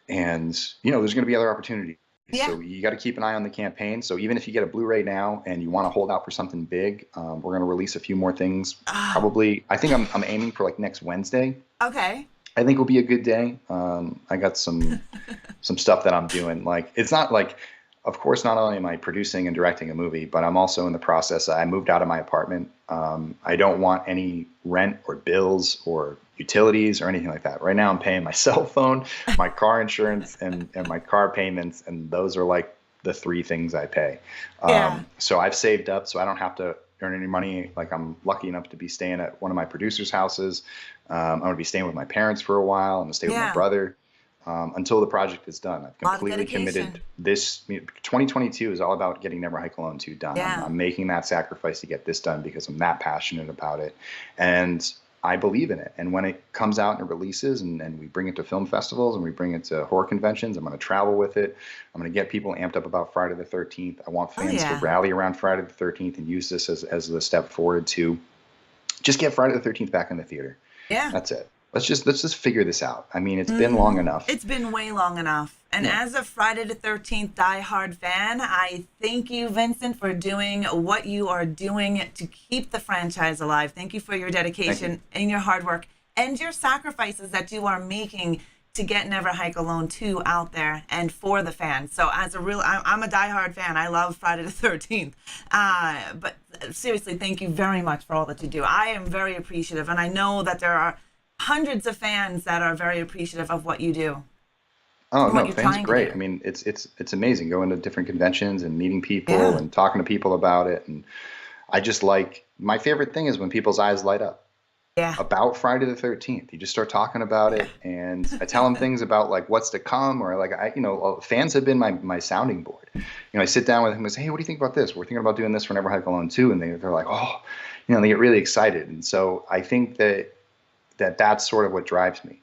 And, there's going to be other opportunities. Yeah. So you got to keep an eye on the campaign. So even if you get a Blu-ray now and you want to hold out for something big, we're going to release a few more things. Probably, I think I'm aiming for like next Wednesday.
Okay.
I think will be a good day. I got some stuff that I'm doing. Like, it's not like, of course, not only am I producing and directing a movie, but I'm also in the process. I moved out of my apartment. I don't want any rent or bills or utilities or anything like that. Right now I'm paying my cell phone, my car insurance, and my car payments. And those are like the three things I pay.
Yeah.
So I've saved up so I don't have to earn any money. Like I'm lucky enough to be staying at one of my producers' houses. I'm going to be staying with my parents for a while. I'm going to stay with my
Yeah.
brother until the project is done. I've
A lot of
completely committed.
dedication.
2022 is all about getting Never Hike Alone 2 done.
Yeah.
I'm making that sacrifice to get this done because I'm that passionate about it. And I believe in it. And when it comes out and it releases and we bring it to film festivals and we bring it to horror conventions, I'm going to travel with it. I'm going to get people amped up about Friday the 13th. I want
Oh
fans to
yeah.
rally around Friday the 13th and use this as the step forward to just get Friday the 13th back in the theater.
Yeah.
That's it. Let's just figure this out. I mean, it's been long
Hmm.
enough.
It's been way long enough. And
Yeah.
as a Friday the 13th diehard fan, I thank you, Vincent, for doing what you are doing to keep the franchise alive. Thank you for your
Thank you.
dedication and your hard work and your sacrifices that you are making to get Never Hike Alone 2 out there and for the fans. So as a real, I'm a diehard fan. I love Friday the 13th. But seriously, thank you very much for all that you do. I am very appreciative. And I know that there are hundreds of fans that are very appreciative of what you do
Oh
and what
no,
you're
fans are
trying to
great.
do.
I mean, it's amazing going to different conventions and meeting people
Yeah.
and talking to people about it. And I just like my favorite thing is when people's eyes light up
Yeah.
about Friday the 13th. You just start talking about
Yeah.
it, and I tell them things about like what's to come, or like fans have been my sounding board. I sit down with them and say, hey, what do you think about this? We're thinking about doing this for Never Hike Alone too, and they're like, oh, they get really excited, and so I think that's sort of what drives me.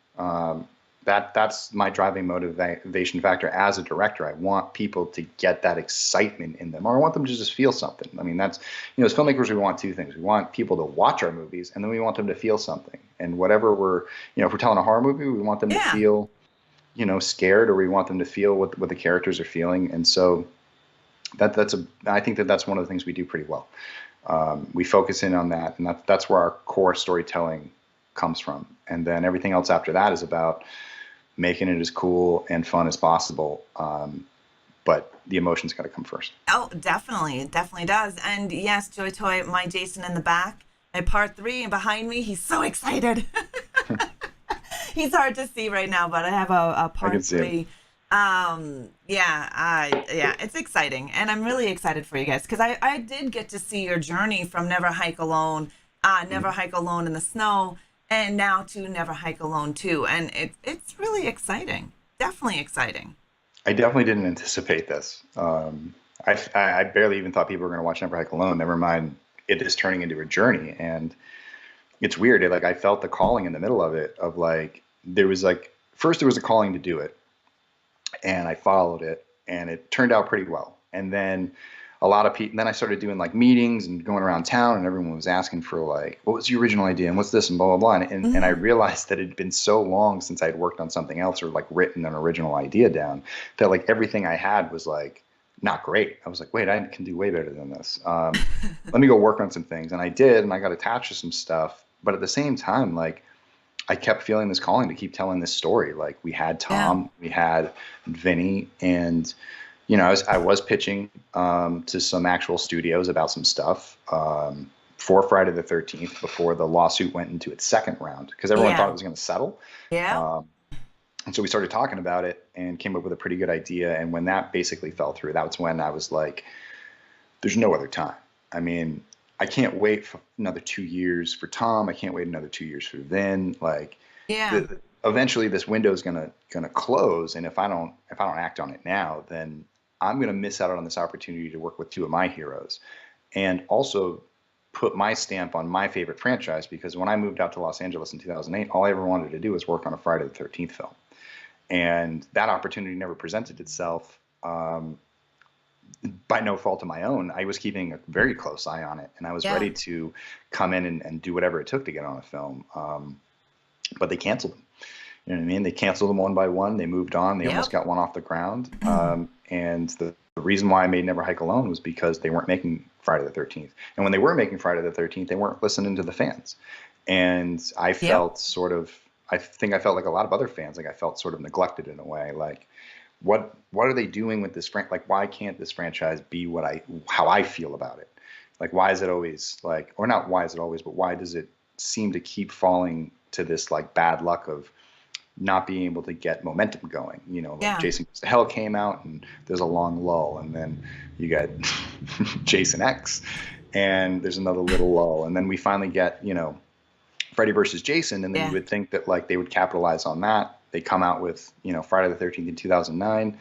That's my driving motivation factor as a director. I want people to get that excitement in them, or I want them to just feel something. I mean, that's as filmmakers, we want two things. We want people to watch our movies, and then we want them to feel something. And whatever if we're telling a horror movie, we want them to
Yeah.
feel, scared, or we want them to feel what the characters are feeling. And so I think that's one of the things we do pretty well. We focus in on that, and that's where our core storytelling comes from. And then everything else after that is about making it as cool and fun as possible. But the emotions got to come first.
Oh, definitely. It definitely does. And yes, Joy Toy, my Jason in the back, my part 3, and behind me, he's so excited. He's hard to see right now, but I have a
I can
part
see it.
3. Yeah, it's exciting. And I'm really excited for you guys because I did get to see your journey from Never Hike Alone, Never
Mhm.
Hike Alone in the Snow, and now to Never Hike Alone 2. And it's really exciting. Definitely exciting.
I definitely didn't anticipate this. I barely even thought people were going to watch Never Hike Alone. Never mind it is turning into a journey. And it's weird. Like I felt the calling in the middle of it. Of like there was like first there was a calling to do it, and I followed it, and it turned out pretty well. And then a lot of people. Then I started doing like meetings and going around town, and everyone was asking for like, what was the original idea, and what's this, and blah blah blah. And I
Mhm.
realized that it had been so long since I'd worked on something else or like written an original idea down that like everything I had was like not great. I was like, wait, I can do way better than this. Let me go work on some things, and I did, and I got attached to some stuff. But at the same time, like I kept feeling this calling to keep telling this story. Like we had
Yeah.
Tom, we had Vinny, and I was pitching to some actual studios about some stuff for Friday the 13th before the lawsuit went into its second round because everyone thought
Yeah.
it was going to settle.
Yeah.
Um, and so we started talking about it and came up with a pretty good idea. And when that basically fell through, that's when I was like, there's no other time. I mean, I can't wait for another 2 years for Tom. I can't wait another 2 years for Vin. Like,
Yeah.
eventually this window is gonna close, and if I don't act on it now, then I'm gonna miss out on this opportunity to work with two of my heroes, and also put my stamp on my favorite franchise. Because when I moved out to Los Angeles in 2008, all I ever wanted to do was work on a Friday the 13th film, and that opportunity never presented itself. By no fault of my own, I was keeping a very close eye on it, and I was
Yeah.
ready to come in and do whatever it took to get on a film. But they canceled them. You know what I mean? They canceled them one by one. They moved on. They almost
Yep.
got one off the ground. And the reason why I made Never Hike Alone was because they weren't making Friday the 13th. And when they were making Friday the 13th, they weren't listening to the fans. And I
Yep.
felt I think I felt like a lot of other fans, like I felt sort of neglected in a way. Like, what are they doing with this like, why can't this franchise be how I feel about it? Like, why is it always like, or not why is it always, but why does it seem to keep falling to this like bad luck of not being able to get momentum going. Like
Yeah.
Jason Goes to Hell came out and there's a long lull, and then you got Jason X, and there's another little lull, and then we finally get Freddy versus Jason, and then you
Yeah.
would think that like they would capitalize on that. They come out with Friday the 13th in 2009.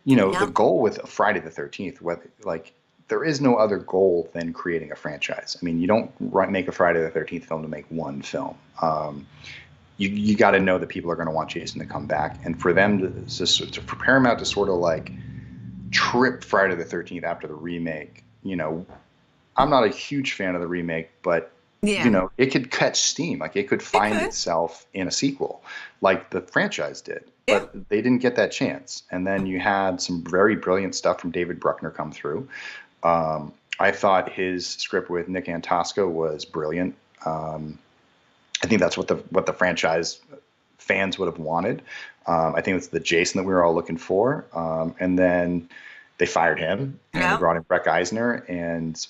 The
Yeah.
goal with Friday the 13th, like there is no other goal than creating a franchise. I mean, you don't make a Friday the 13th film to make one film. You got to know that people are going to want Jason to come back, and for them for Paramount to sort of like trip Friday the 13th after the remake. I'm not a huge fan of the remake, but
Yeah.
it could catch steam. Like it could
It
find
could.
itself in a sequel, like the franchise did.
Yeah.
But they didn't get that chance. And then you had some very brilliant stuff from David Bruckner come through. I thought his script with Nick Antosco was brilliant. I think that's what the franchise fans would have wanted. I think it's the Jason that we were all looking for. And then they fired him, and they
Yeah.
brought in Breck Eisner and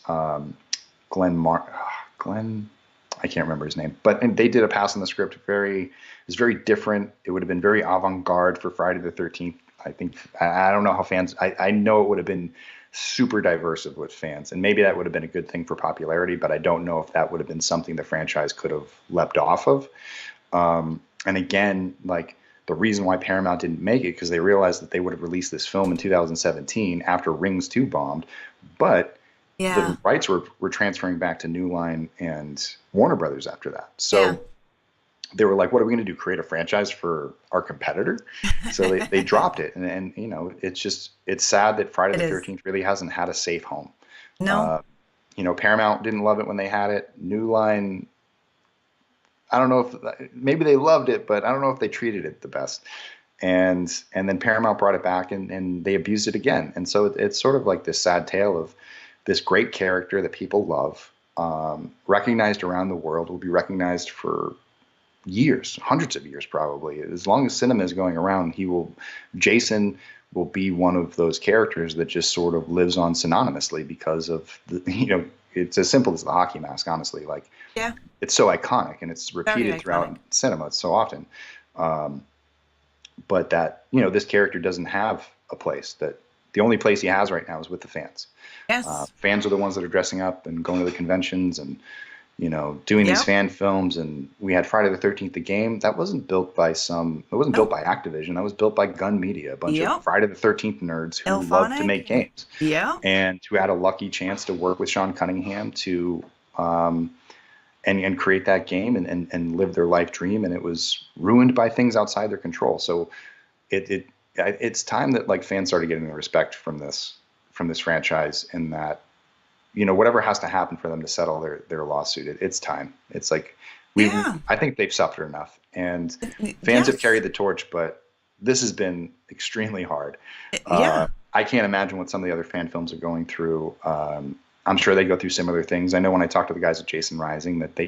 Glenn, I can't remember his name, and they did a pass on the script. It was very different. It would have been very avant-garde for Friday the 13th. I think, I don't know how fans, I know it would have been super diverse with fans, and maybe that would have been a good thing for popularity, but I don't know if that would have been something the franchise could have leapt off of. And again, like the reason why Paramount didn't make it, because they realized that they would have released this film in 2017 after Rings 2 bombed, but
Yeah.
the rights were transferring back to New Line and Warner Brothers after that. So
Yeah.
they were like, what are we going to do? Create a franchise for our competitor? So they dropped it. And it's sad that Friday
It
the
is.
13th really hasn't had a safe home.
No.
Paramount didn't love it when they had it. New Line, I don't know if maybe they loved it, but I don't know if they treated it the best. And then Paramount brought it back and they abused it again. And so it's sort of like this sad tale of this great character that people love, recognized around the world, will be recognized for years, hundreds of years probably. As long as cinema is going around, Jason will be one of those characters that just sort of lives on synonymously because of it's as simple as the hockey mask, honestly. Like,
Yeah.
it's so iconic and it's
Very
repeated
iconic.
throughout cinema so often. But that, this character doesn't have a place. That the only place he has right now is with the fans.
Yes.
Fans are the ones that are dressing up and going to the conventions and doing these
Yep.
fan films. And we had Friday the 13th, the game that wasn't built by built by Activision. That was built by Gun Media, a bunch
Yep.
of Friday the 13th nerds who love to
Elphonic.
make games
Yeah.
and who had a lucky chance to work with Sean Cunningham to and create that game and live their life dream. And it was ruined by things outside their control. So it's time that like fans started getting the respect from this franchise, in that whatever has to happen for them to settle their lawsuit, it's time. It's like
Yeah.
I think they've suffered enough, and fans have
Yes.
carried the torch, but this has been extremely hard.
Yeah.
I can't imagine what some of the other fan films are going through. I'm sure they go through similar things. I know when I talk to the guys at Jason Rising that they,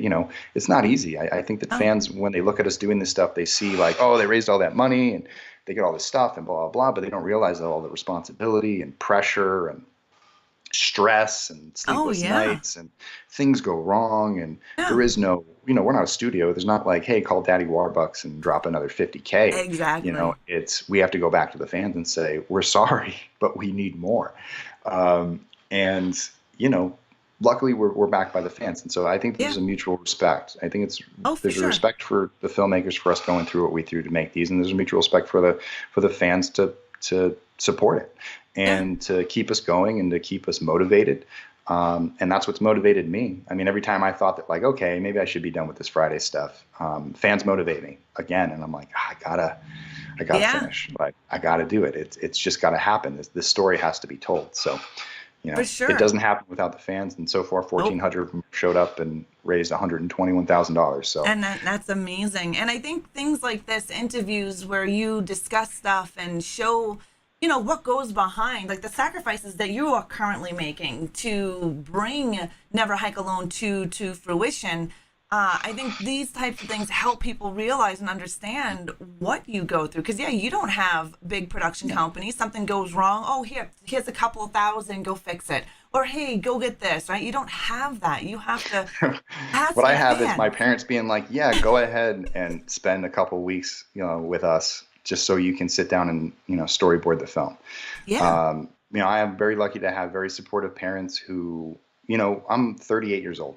it's not easy. I think that
Oh.
fans, when they look at us doing this stuff, they see like, oh, they raised all that money and they get all this stuff and blah, blah, blah, but they don't realize that all the responsibility and pressure and stress and sleepless
yeah.
nights and things go wrong. And
Yeah.
there is no, we're not a studio. There's not like, hey, call Daddy Warbucks and drop another 50K.
Exactly.
We have to go back to the fans and say, we're sorry, but we need more. And luckily we're backed by the fans. And so I think there's a mutual respect. I think there's a respect for the filmmakers for us going through what we through to make these. And there's a mutual respect for the fans to support it and to keep us going and to keep us motivated. And that's what's motivated me. I mean, every time I thought that like, okay, maybe I should be done with this Friday stuff, fans motivate me again. And I'm like, I gotta finish. Like, I gotta do it. It's just gotta happen. This story has to be told. So,
For sure.
it doesn't happen without the fans. And so far, 1,400 of them showed up and raised $121,000. So,
And that's amazing. And I think things like this, interviews where you discuss stuff and show, what goes behind, like the sacrifices that you are currently making to bring Never Hike Alone to fruition. I think these types of things help people realize and understand what you go through. Because, you don't have big production companies. Something goes wrong. Oh, here's a couple of thousand, go fix it. or hey, go get this, right? You don't have that. You have to ask
What I
your
have is my
fans.
parents being like, "Yeah, go ahead and spend a couple weeks, with us, just so you can sit down and, storyboard the film."
Yeah.
I am very lucky to have very supportive parents who, I'm 38 years old.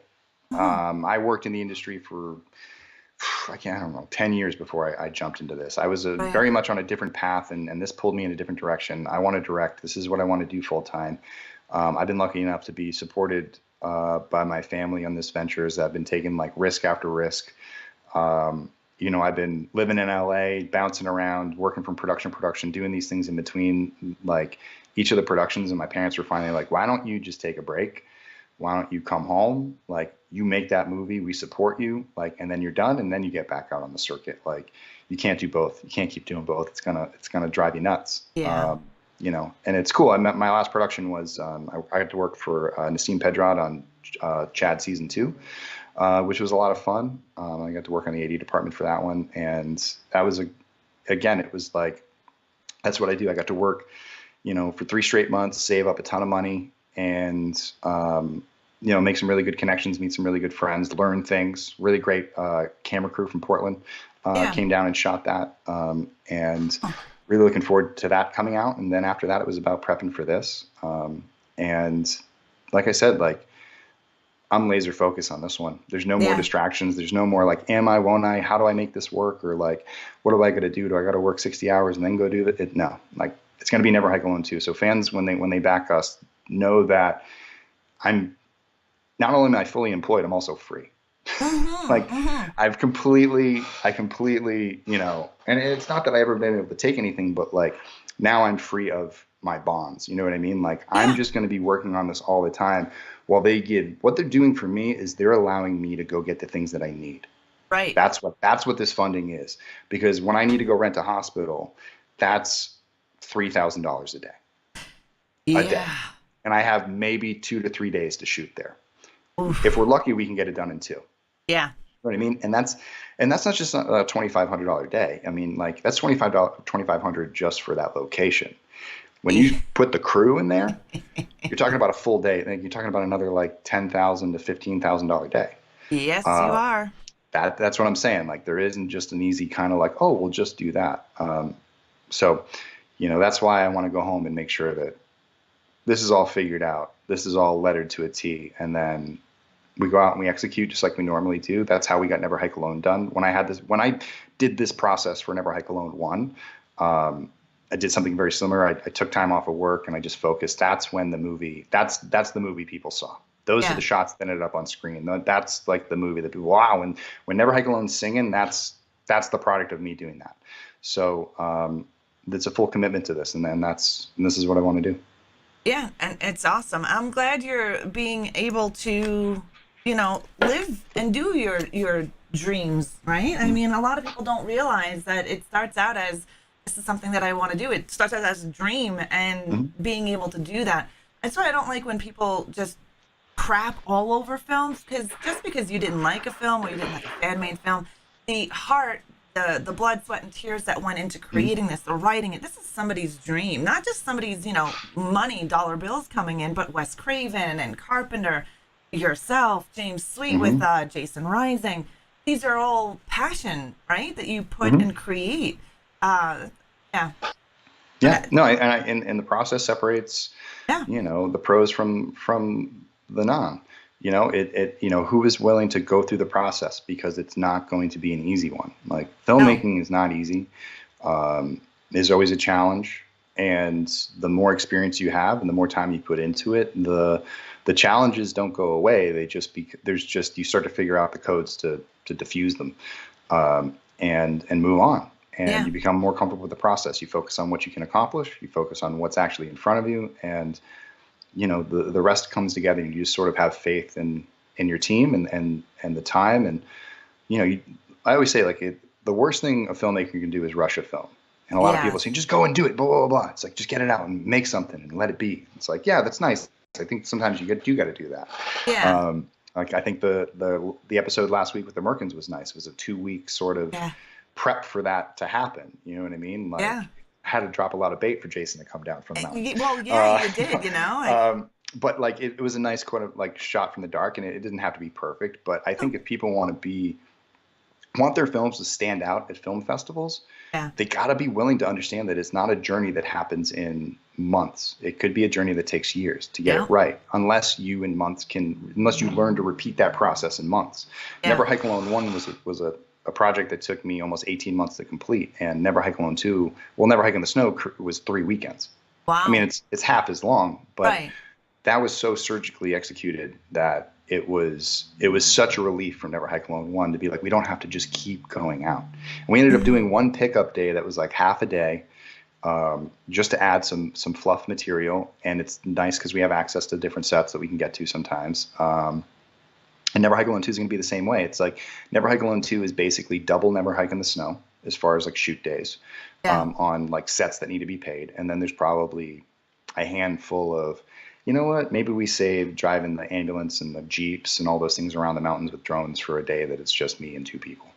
Mhm.
I worked in the industry for, I don't know, 10 years before I jumped into this. I was
Right.
very much on a different path, and this pulled me in a different direction. I want to direct. This is what I want to do full time. I've been lucky enough to be supported by my family on this venture as I've been taking like risk after risk. I've been living in LA, bouncing around, working from production to production, doing these things in between, like each of the productions. And my parents were finally like, "Why don't you just take a break? Why don't you come home? Like, you make that movie, we support you, like, and then you're done, and then you get back out on the circuit. Like, you can't do both. You can't keep doing both. It's gonna drive you nuts."
Yeah.
And it's cool. My last production was I got to work for Nassim Pedrad on Chad season 2, which was a lot of fun. I got to work on the AD department for that one, and that was again, it was like, that's what I do. I got to work, for 3 straight months, save up a ton of money, and make some really good connections, meet some really good friends, learn things. Really great camera crew from Portland
Yeah.
came down and shot that, and
Oh,
really looking forward to that coming out. And then after that, it was about prepping for this. And like I said, like, I'm laser focused on this one. There's no more
yeah.
distractions. There's no more like, am I, won't I? How do I make this work? Or like, what do I got to do? Do I got to work 60 hours and then go do it? No, like, it's going to be Never Hike Alone too. So fans, when they back us, know that I'm not only am I fully employed, I'm also free.
Mm-hmm.
Like,
Mm-hmm.
I completely, and it's not that I ever been able to take anything, but like, now I'm free of my bonds. You know what I mean? Like, I'm
Yeah.
just going to be working on this all the time, while what they're doing for me is they're allowing me to go get the things that I need.
Right.
That's what this funding is. Because when I need to go rent a hospital, that's $3,000 a day,
Yeah.
and I have maybe 2 to 3 days to shoot there. If
Oof.
we're lucky, we can get it done in 2. You
Yeah.
know what I mean? And that's not just a $2,500 day. I mean, like, that's $2,500 just for that location. When you put the crew in there, you're talking about a full day. Like, you're talking about another like $10,000 to $15,000 day.
Yes, you
Uh,
are.
that's what I'm saying. Like, there isn't just an easy kind of like, oh, we'll just do that. So, that's why I want to go home and make sure that this is all figured out. This is all lettered to a T, and then we go out and we execute just like we normally do. That's how we got Never Hike Alone done. When I did this process for Never Hike Alone 1, I did something very similar. I took time off of work and I just focused. That's when that's the movie people saw. Those are
Yeah.
the shots that ended up on screen. That's like the movie that people, wow. When Never Hike Alone's singing, that's the product of me doing that. So it's a full commitment to this, and this is what I want to do.
Yeah, and it's awesome. I'm glad you're being able to, live and do your dreams, right? I mean, a lot of people don't realize that it starts out as this is something that I want to do. It starts out as a dream and
Mhm.
being able to do that. That's why I don't like when people just crap all over films because just because you didn't like a film or you didn't like a fan made film, the heart, the blood, sweat, and tears that went into
Mhm.
creating this, or writing it, this is somebody's dream, not just somebody's, money, dollar bills coming in, but Wes Craven and Carpenter, yourself, James Sweet with
Mhm.
Jason Rising. These are all passion, right? That you put
Mhm.
and create. Uh, yeah. And
Yeah. No, and the process separates,
yeah.
the pros from the non. Who is willing to go through the process, because it's not going to be an easy one. Like,
No.
filmmaking is not easy. There's always a challenge, and the more experience you have and the more time you put into it, the challenges don't go away. They just there's just, you start to figure out the codes to diffuse them, and move on. And
Yeah.
you become more comfortable with the process. You focus on what you can accomplish. You focus on what's actually in front of you, and the rest comes together. And you just sort of have faith in your team, and the time. And I always say, like, the worst thing a filmmaker can do is rush a film. And a lot of people
Yes.
say, just go and do it, blah blah blah. It's like, just get it out and make something and let it be. It's like, yeah, that's nice. I think sometimes you got to do that.
Yeah.
Like, I think the episode last week with the Merkins was nice. It was a 2 week sort of
Yeah.
prep for that to happen. You know what I mean?
Yeah.
Like, I had to drop a lot of bait for Jason to come down from the mountain.
Well, yeah,
Uh,
you did,
um, but like it was a nice kind of like shot from the dark, and it didn't have to be perfect. But I think if people want their films to stand out at film festivals,
Yeah.
they got to be willing to understand that it's not a journey that happens in months. It could be a journey that takes years to get
Yeah.
it right, unless you learn to repeat that process in months.
Yeah.
Never Hike Alone 1 was a project that took me almost 18 months to complete, and Never Hike Alone 2, well, Never Hike in the Snow was 3 weekends. I mean,
Wow.
it's half as long, but
Right.
that was so surgically executed that it was such a relief from Never Hike Alone 1 to be like, we don't have to just keep going out. And we ended up
Mhm.
doing one pickup day that was like half a day, just to add some fluff material. And it's nice because we have access to different sets that we can get to sometimes. And Never Hike Alone 2 is going to be the same way. It's like Never Hike Alone 2 is basically double Never Hike in the Snow as far as like shoot days,
Yeah.
on like sets that need to be paid. And then there's probably a handful of, you know what, maybe we save driving the ambulance and the jeeps and all those things around the mountains with drones for a day that it's just me and two people.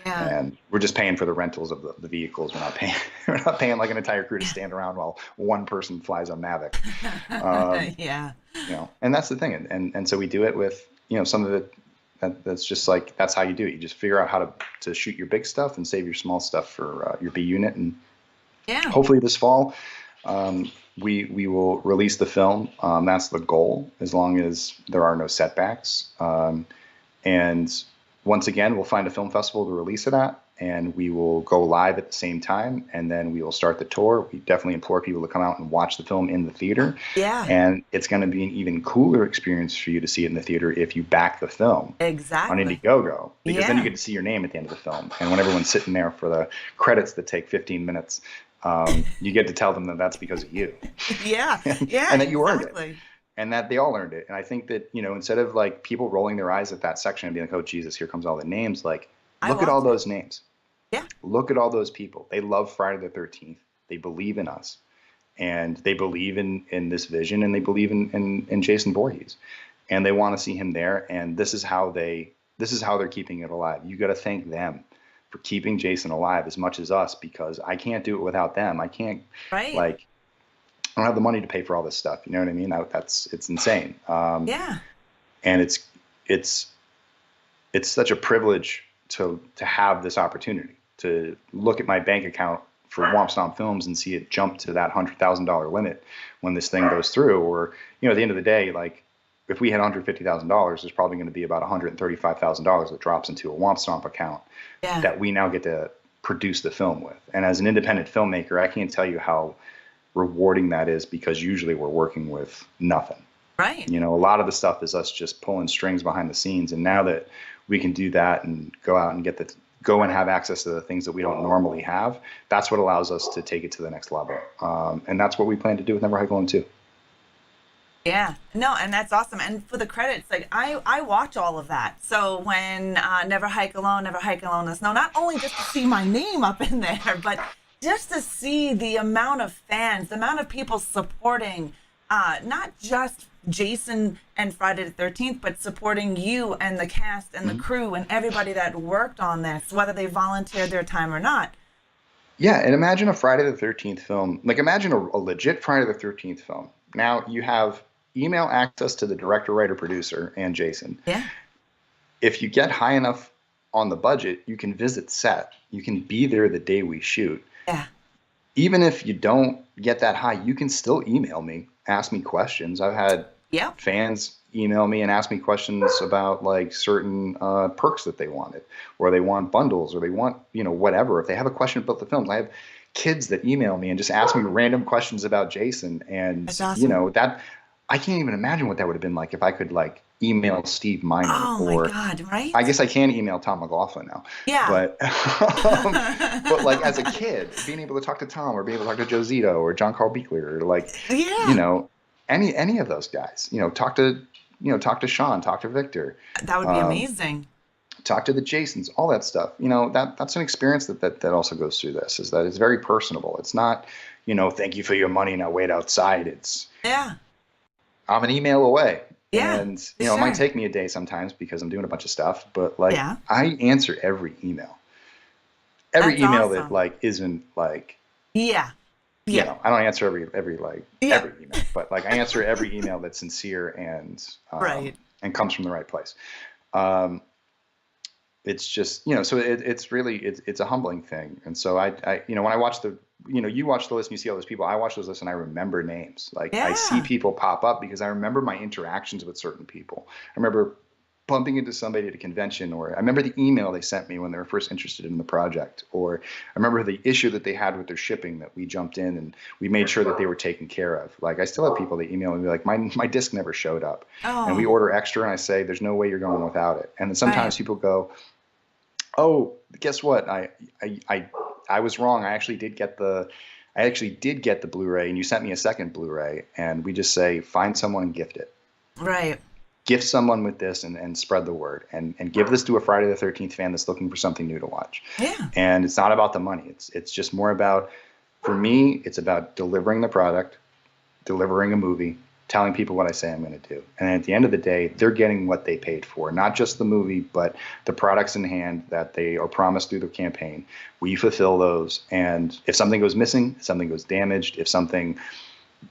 Yeah.
And we're just paying for the rentals of the vehicles. We're not paying like an entire crew to stand around while one person flies a Mavic.
Yeah.
And that's the thing. And so we do it with, some of it that's just like, that's how you do it. You just figure out how to shoot your big stuff and save your small stuff for your B unit. And
Yeah.
hopefully this fall, we will release the film. That's the goal, as long as there are no setbacks. And once again, we'll find a film festival to release it at, and we will go live at the same time, and then we will start the tour. We definitely implore people to come out and watch the film in the theater.
Yeah.
And it's going to be an even cooler experience for you to see it in the theater if you back the film on
Exactly.
Indiegogo, because then
Yeah.
you get to see your name at the end of the film. And when everyone's sitting there for the credits that take 15 minutes, you get to tell them that that's because of you.
Yeah. Yeah.
And that you earned it.
Exactly.
And that they all earned it. And I think that, instead of like people rolling their eyes at that section and being like, oh, Jesus, here comes all the names. Like,
I
look at all
watched it.
those names.
Yeah.
Look at all those people. They love Friday the 13th. They believe in us. And they believe in this vision, and they believe in Jason Voorhees. And they want to see him there. And this is how they're keeping it alive. You got to thank them for keeping Jason alive as much as us, because I can't do it without them. I can't,
Right.
like, I don't have the money to pay for all this stuff. You know what I mean? It's insane.
Yeah.
And it's such a privilege to have this opportunity to look at my bank account for Womp Stop Films and see it jump to that $100,000 limit when this thing goes through. Or, at the end of the day, like, if we had $150,000, there's probably going to be about $135,000 that drops into a Womp Stomp account
Yeah.
that we now get to produce the film with. And as an independent filmmaker, I can't tell you how rewarding that is, because usually we're working with nothing.
Right.
A lot of the stuff is us just pulling strings behind the scenes. And now that we can do that and go out and go and have access to the things that we don't normally have, that's what allows us to take it to the next level. And that's what we plan to do with Never Hike Alone 2.
Yeah, no, and that's awesome. And for the credits, like I watch all of that. So when Never Hike Alone in the Snow, not only just to see my name up in there, but just to see the amount of fans, the amount of people supporting, not just Jason and Friday the 13th, but supporting you and the cast and the crew and everybody that worked on this, whether they volunteered their time or not.
Yeah, and imagine a Friday the 13th film. Like, imagine a legit Friday the 13th film. Now you have email access to the director, writer, producer, and Jason.
Yeah.
If you get high enough on the budget, you can visit set. You can be there the day we shoot.
Yeah.
Even if you don't get that high, you can still email me, ask me questions. I've had fans email me and ask me questions about like certain perks that they wanted, or they want bundles, or they want, whatever. If they have a question about the films, I have kids that email me and just ask me random questions about Jason. And,
That's awesome.
that I can't even imagine what that would have been like if I could like email Steve Miner.
Oh my God, right?
I guess I can email Tom McLaughlin now.
Yeah.
But like as a kid, being able to talk to Tom, or being able to talk to Joe Zito or John Carl Beekler, or like, any of those guys, talk to Sean, talk to Victor.
That would be amazing.
Talk to the Jasons, all that stuff. That's an experience that also goes through this, is that it's very personable. It's not, thank you for your money, now wait outside. It's, I'm an email away.
Yeah,
and, it might take me a day sometimes because I'm doing a bunch of stuff, but like, I answer every email. Every
That's
email
awesome.
that like isn't like,
yeah,
you
Yeah.
know, I don't answer every
Yeah.
every email, but like I answer every email that's sincere
Right.
and comes from the right place. Um, it's just, you know, so it's really it's a humbling thing. And so you know, when I watch the, you know, you watch the list and you see all those people, I watch those lists and I remember names. Like I see
Yeah.
people pop up because I remember my interactions with certain people. I remember bumping into somebody at a convention, or I remember the email they sent me when they were first interested in the project, or I remember the issue that they had with their shipping that we jumped in and we made sure that they were taken care of. Like I still have people that email me like my disc never showed up, and we
Oh,
order extra and I say there's no way you're going without it. And then
right.
sometimes people go, oh, guess what? I was wrong. I actually did get the Blu-ray, and you sent me a second Blu-ray. And we just say, find someone and gift it.
Right.
Gift someone with this and spread the word. And give this to a Friday the 13th fan that's looking for something new to watch.
Yeah.
And it's not about the money. It's just more about, for me, it's about delivering the product, delivering a movie, telling people what I say I'm going to do. And at the end of the day, they're getting what they paid for, not just the movie, but the products in hand that they are promised through the campaign. We fulfill those. And if something goes missing, if something goes damaged, if something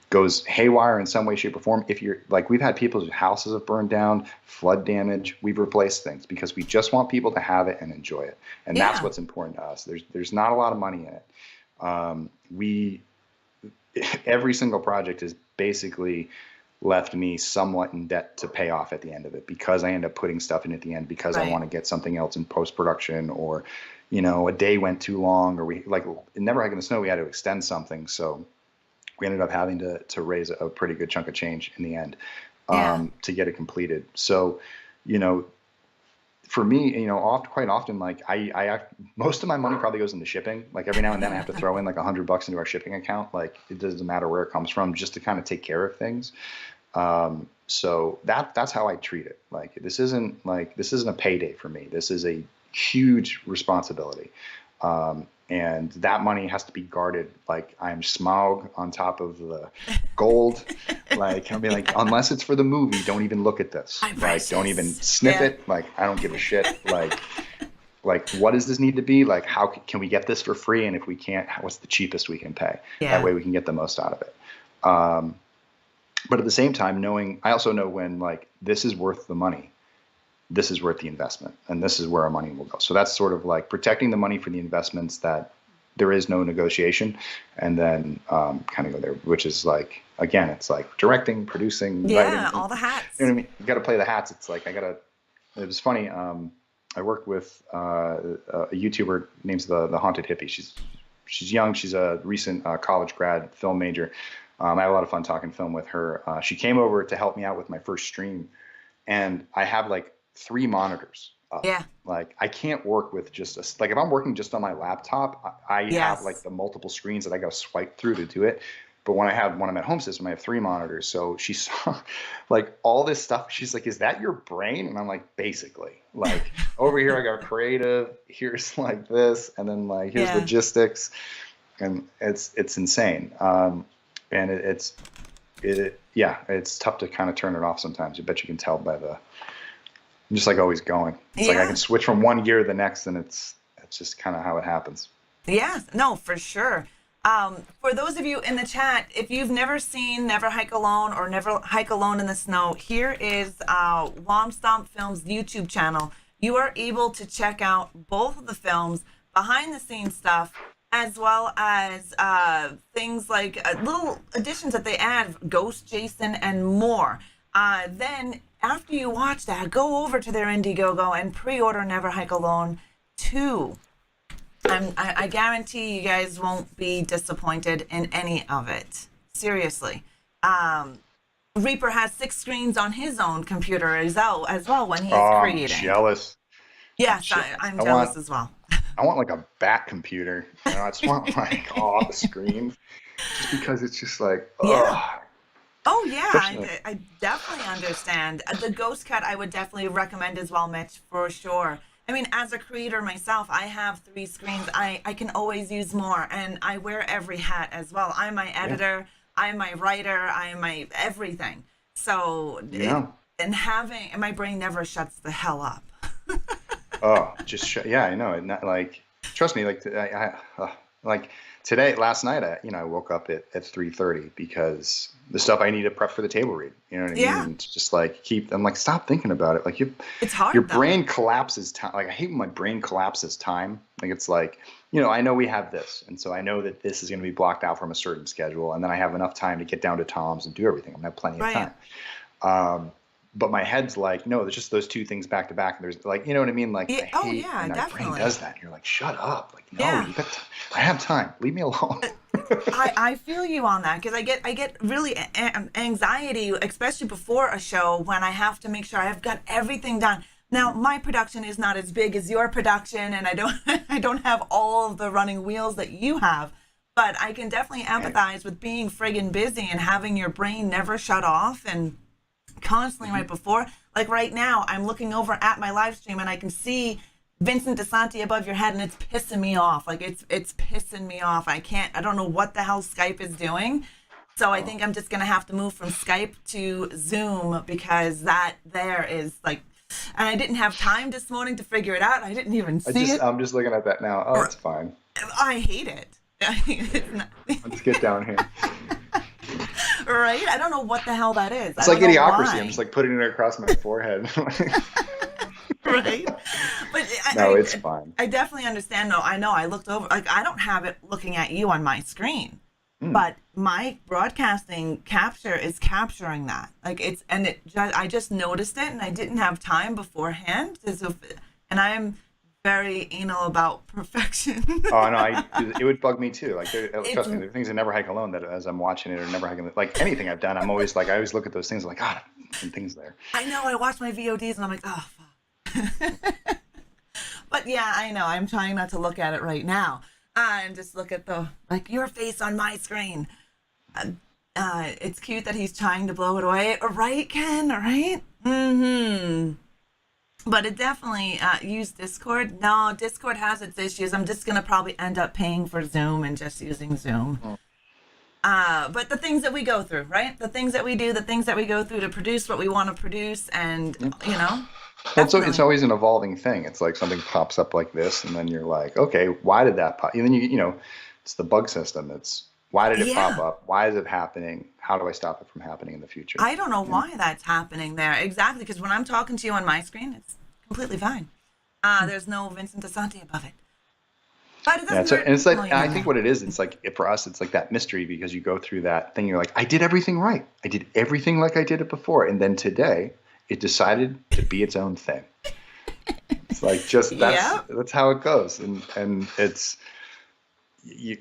goes haywire in some way, shape, or form, if you're like, we've had people's houses have burned down, flood damage, we've replaced things because we just want people to have it and enjoy it. And that's
Yeah.
what's important to us. There's not a lot of money in it. We every single project has basically left me somewhat in debt to pay off at the end of it because I end up putting stuff in at the end because I
Right.
want to get something else in post production, or, you know, a day went too long, or we like in Never Hike in the Snow, we had to extend something. So we ended up having to raise a pretty good chunk of change in the end
Yeah.
to get it completed. So, you know, for me, you know, quite often, like most of my money probably goes into shipping. Like every now and then I have to throw in like $100 into our shipping account. Like it doesn't matter where it comes from, just to kind of take care of things. So that's how I treat it. Like this isn't a payday for me. This is a huge responsibility. And that money has to be guarded. Like I'm Smaug on top of the gold. Like I mean, like
Yeah.
unless it's for the movie, don't even look at this.
I'm
Like don't even
precious.
sniff
Yeah.
it. Like I don't give a shit. Like what does this need to be? Like how can we get this for free? And if we can't, what's the cheapest we can pay? That
Yeah.
way we can get the most out of it. But at the same time, I also know when like this is worth the money, this is worth the investment, and this is where our money will go. So that's sort of like protecting the money for the investments that there is no negotiation, and then kind of go there, which is like, again, it's like directing, producing, writing.
Yeah.
You
All the
know what I
hats.
mean? You got to play the hats. It's like it was funny. I worked with a YouTuber named the Haunted Hippie. She's young. She's a recent college grad film major. I had a lot of fun talking film with her. She came over to help me out with my first stream, and I have like 3 monitors up.
Yeah.
Like I can't work with just like if I'm working just on my laptop, I have like
Yes.
the multiple screens that I got to swipe through to do it. But when I'm at home system, I have 3 monitors. So she saw like all this stuff. She's like, "Is that your brain?" And I'm like, "Basically, like over here I got creative. Here's like this, and then like here's
Yeah.
logistics, and it's insane." And yeah, it's tough to kind of turn it off sometimes. I bet you can tell by I'm just like always going. It's like I can
Yeah.
switch from one gear to the next, and it's just kind of how it happens.
Yeah, no, for sure. For those of you in the chat, if you've never seen Never Hike Alone or Never Hike Alone in the Snow, here is Womp Stop Films YouTube channel. You are able to check out both of the films, behind the scenes stuff, as well as things like little additions that they add, Ghost Jason and more. Then after you watch that, go over to their Indie Gogo and pre-order Never Hike Alone 2. I guarantee you guys won't be disappointed in any of it. Seriously. Reaper has 6 screens on his own computer as well when
Oh,
he's
I'm
creating.
jealous. I'm
Yes,
jealous.
I'm jealous as well.
I want like a bat computer. You know, I just want like all the screens, just because it's just like,
Yeah.
ugh.
Oh yeah,
Especially,
I definitely understand. The Ghost Cut I would definitely recommend as well, Mitch, for sure. I mean, as a creator myself, I have 3 screens. I can always use more, and I wear every hat as well. I'm my
yeah,
editor, I'm my writer, I'm my everything. So
yeah.
and my brain never shuts the hell up.
Oh, yeah, I know. Not like, trust me, like like last night, I woke up at 3:30 because the stuff I need to prep for the table read. You know what I mean?
Yeah,
And it's just like I'm like, stop thinking about it. Like
it's
your
hard though.
brain collapses time. Like I hate when my brain collapses time. Like it's like, I know we have this, and so I know that this is going to be blocked out from a certain schedule, and then I have enough time to get down to Tom's and do everything. I'm gonna have plenty of
Right.
time. Um, but my head's like, no, there's just those two things back to back. And there's like, you know what I mean? Like
Yeah.
I
Oh
hate
yeah,
when my brain
definitely.
does that. And you're like, shut up. Like, no,
Yeah.
I have time. Leave me alone.
I feel you on that because I get really anxiety, especially before a show when I have to make sure I've got everything done. Now, my production is not as big as your production, and I don't I don't have all of the running wheels that you have, but I can definitely empathize with being friggin' busy and having your brain never shut off and constantly right before. Like right now, I'm looking over at my live stream and I can see Vincent DiSanti above your head, and it's pissing me off. Like it's pissing me off. I don't know what the hell Skype is doing. So I
Oh,
think I'm just gonna have to move from Skype to Zoom because that there is like, and I didn't have time this morning to figure it out. I didn't even see it.
I'm just looking at that now. Oh,
Or
it's fine.
I hate it. I mean, it's not,
Let's get down here.
right? I don't know what the hell that is. I
It's like
don't know
idiocracy. I'm
why.
just like putting it across my forehead.
Right? But
No, it's fine.
I definitely understand. No, I know. I looked over. Like I don't have it looking at you on my screen,
Hmm.
but my broadcasting capture is capturing that. Like I just noticed it, and I didn't have time beforehand. And I'm very anal about perfection.
Oh no, it would bug me too. Like,
It's
trust me, there are things in Never Hike Alone that as I'm watching it or Never Hiking, like anything I've done, I'm always like, I always look at those things like, God, some things there.
I know. I watch my VODs, and I'm like, oh fuck. But yeah, I know. I'm trying not to look at it right now. And just look at the like your face on my screen. Uh, it's cute that he's trying to blow it away, right, Ken? Right? Mm-hmm. But it definitely use Discord. No, Discord has its issues. I'm just gonna probably end up paying for Zoom and just using Zoom.
Mm.
But the things that we go through, right? The things that we do, the things that we go through to produce what we want to produce, and you know,
Well, it's
definitely.
always an evolving thing. It's like something pops up like this, and then you're like, okay, why did that pop? And then it's the bug system. It's why did it pop
Yeah.
up? Why is it happening? How do I stop it from happening in the future?
I don't know
And
why that's happening there exactly because when I'm talking to you on my screen, it's completely fine. There's no Vincent DiSanti above it, but it
yeah,
doesn't hurt.
and it's like,
Well,
and
you
I
never
think
know.
what it is, it's like for us, it's like that mystery because you go through that thing. You're like, I did everything right. I did everything like I did it before, and then today, it decided to be its own thing. It's like just
Yeah,
that's how it goes, and it's you,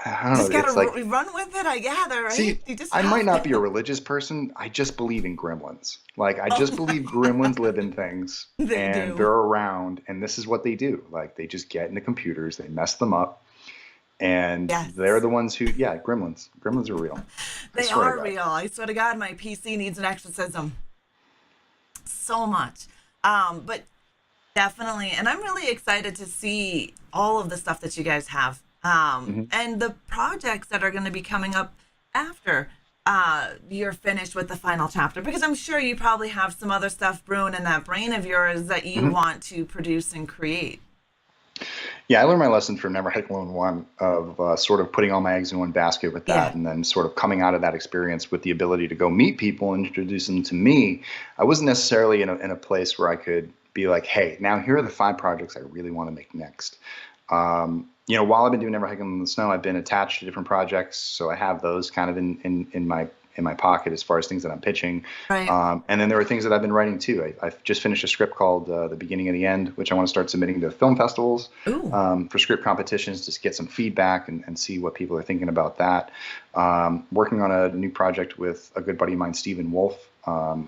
I don't
just
know.
gotta
It's like,
run with it. I gather, right?
see,
You just
I might
have
not be a
to.
religious person. I just believe in gremlins. Like I just
Oh,
believe gremlins live in things
they
and
do.
they're around, and this is what they do. Like they just get into computers, they mess them up, and they're
Yes,
the ones who, yeah, gremlins. Gremlins are real. I
they
swear to
are
God.
real. I swear to God, my PC needs an exorcism so much. But definitely, and I'm really excited to see all of the stuff that you guys have,
Hmm.
and the projects that are going to be coming up after you're finished with the final chapter. Because I'm sure you probably have some other stuff brewing in that brain of yours that you
Hmm.
want to produce and create.
Yeah, I learned my lesson from Never Hike Alone one of sort of putting all my eggs in one basket with
Yeah.
that, and then sort of coming out of that experience with the ability to go meet people and introduce them to me. I wasn't necessarily in a place where I could be like, hey, now here are the 5 projects I really want to make next. While I've been doing Never Hiking in the Snow, I've been attached to different projects, so I have those kind of in my pocket as far as things that I'm pitching.
Right.
And then there are things that I've been writing too. I've just finished a script called The Beginning of the End, which I want to start submitting to film festivals
Ooh.
for script competitions, just get some feedback and see what people are thinking about that. Working on a new project with a good buddy of mine, Stephen Wolf,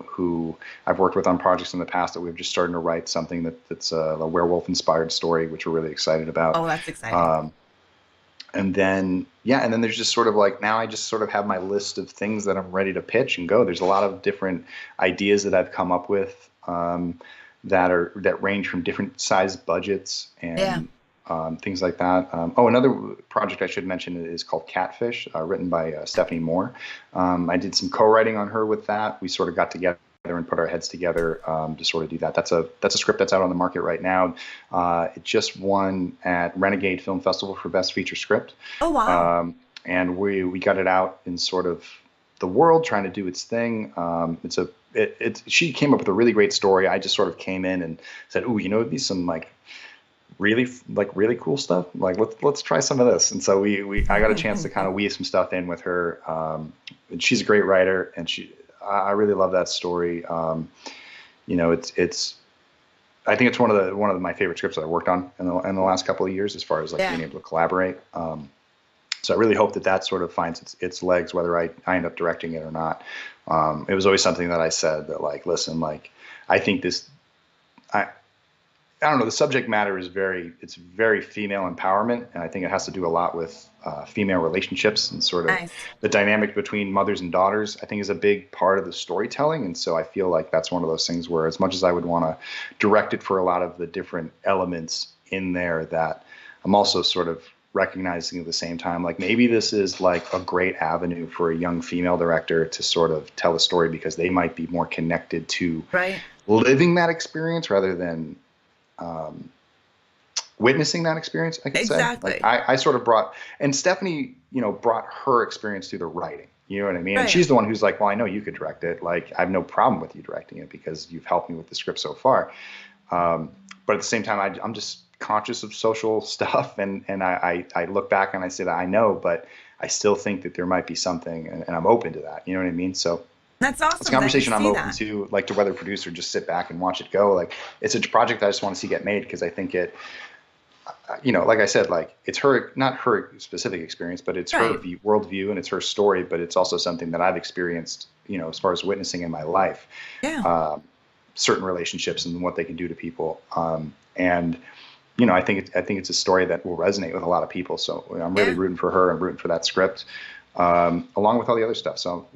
who I've worked with on projects in the past that we've just started to write something that's a werewolf-inspired story, which we're really excited about.
Oh, that's exciting.
Um, and then there's just sort of like now I just sort of have my list of things that I'm ready to pitch and go. There's a lot of different ideas that I've come up with that range from different size budgets
Yeah.
and things like that. Another project I should mention is called Catfish, written by Stephanie Moore. I did some co-writing on her with that. We sort of got together and put our heads together to sort of do that. That's a script that's out on the market right now. It just won at Renegade Film Festival for Best Feature Script.
Oh, wow.
And we got it out in sort of the world trying to do its thing. She came up with a really great story. I just sort of came in and said, "Ooh, it'd be some really cool stuff. Like let's try some of this." And so I got a chance to kind of weave some stuff in with her. And she's a great writer, and I really love that story. It's I think it's one of my favorite scripts that I worked on in the last couple of years, as far as being able to collaborate. So I really hope that sort of finds its legs, whether I end up directing it or not. It was always something that I said that listen, I think this, I don't know, the subject matter is very female empowerment. And I think it has to do a lot with female relationships and sort of the dynamic between mothers and daughters, I think is a big part of the storytelling. And so I feel like that's one of those things where, as much as I would want to direct it for a lot of the different elements in there, that I'm also sort of recognizing at the same time, maybe this is a great avenue for a young female director to sort of tell a story, because they might be more connected to living that experience rather than witnessing that experience, I could say. I sort of and Stephanie, brought her experience through the writing. You know what I mean? And she's the one who's like, well, I know you could direct it. I have no problem with you directing it because you've helped me with the script so far. But at the same time, I'm just conscious of social stuff, and I look back and I say that I know, but I still think that there might be something, and I'm open to that. You know what I mean? So
that's awesome.
It's a conversation I'm open to, to whether producer just sit back and watch it go. It's a project that I just want to see get made, because I think it, like I said, it's not her specific experience, but it's her worldview and it's her story, but it's also something that I've experienced, as far as witnessing in my life, certain relationships and what they can do to people. And I think it's a story that will resonate with a lot of people. So I'm really rooting for her and rooting for that script, along with all the other stuff. So,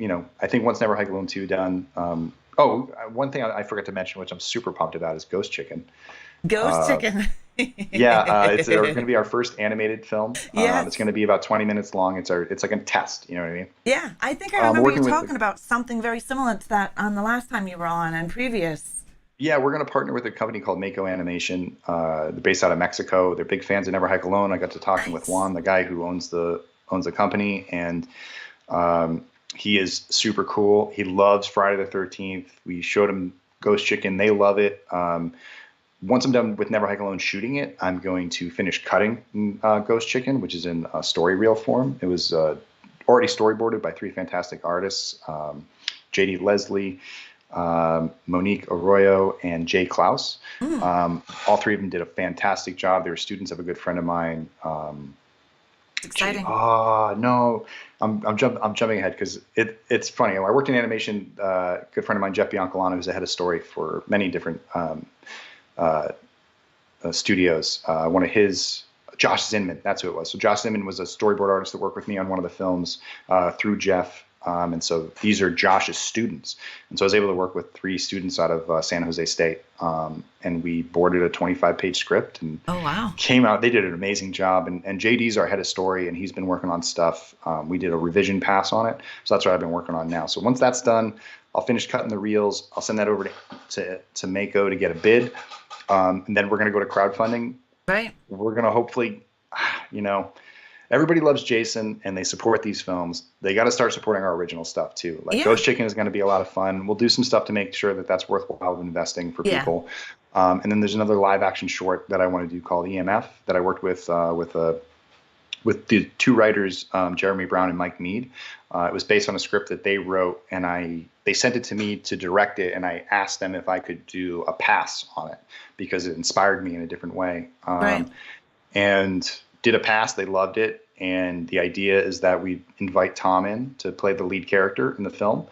I think once Never Hike Alone 2 done. One thing I forgot to mention, which I'm super pumped about, is Ghost Chicken.
Ghost Chicken.
It's going to be our first animated film. It's going to be about 20 minutes long. It's like a test. You know what I mean?
Yeah, I think I remember you talking about something very similar to that on the last time you were on and previous.
Yeah, we're going to partner with a company called Mako Animation. They're based out of Mexico. They're big fans of Never Hike Alone. I got to talking with Juan, the guy who owns the company, and he is super cool. He loves Friday the 13th. We showed him Ghost Chicken. They love it. Once I'm done with Never Hike Alone shooting it, I'm going to finish cutting Ghost Chicken, which is in story reel form. It was already storyboarded by 3 fantastic artists, JD Leslie, Monique Arroyo, and Jay Klaus. All 3 of them did a fantastic job. They were students of a good friend of mine.
Exciting.
No, I'm jumping ahead because it's funny. I worked in animation. A good friend of mine, Jeff Biancalano, who's the head of story for many different studios. One of his, Josh Zinman, that's who it was. So Josh Zinman was a storyboard artist that worked with me on one of the films through Jeff. And so these are Josh's students. And so I was able to work with 3 students out of San Jose State. And we boarded a 25-page script and came out. They did an amazing job. And JD's our head of story, and he's been working on stuff. We did a revision pass on it. So that's what I've been working on now. So once that's done, I'll finish cutting the reels. I'll send that over to Mako to get a bid. And then we're going to go to crowdfunding.
Right.
We're going to hopefully, everybody loves Jason and they support these films. They got to start supporting our original stuff too. Ghost Chicken is going to be a lot of fun. We'll do some stuff to make sure that that's worthwhile investing for people. And then there's another live action short that I want to do called EMF that I worked with with the 2 writers, Jeremy Brown and Mike Mead. It was based on a script that they wrote, and they sent it to me to direct it, and I asked them if I could do a pass on it because it inspired me in a different way. And did a pass. They loved it. And the idea is that we invite Tom in to play the lead character in the film.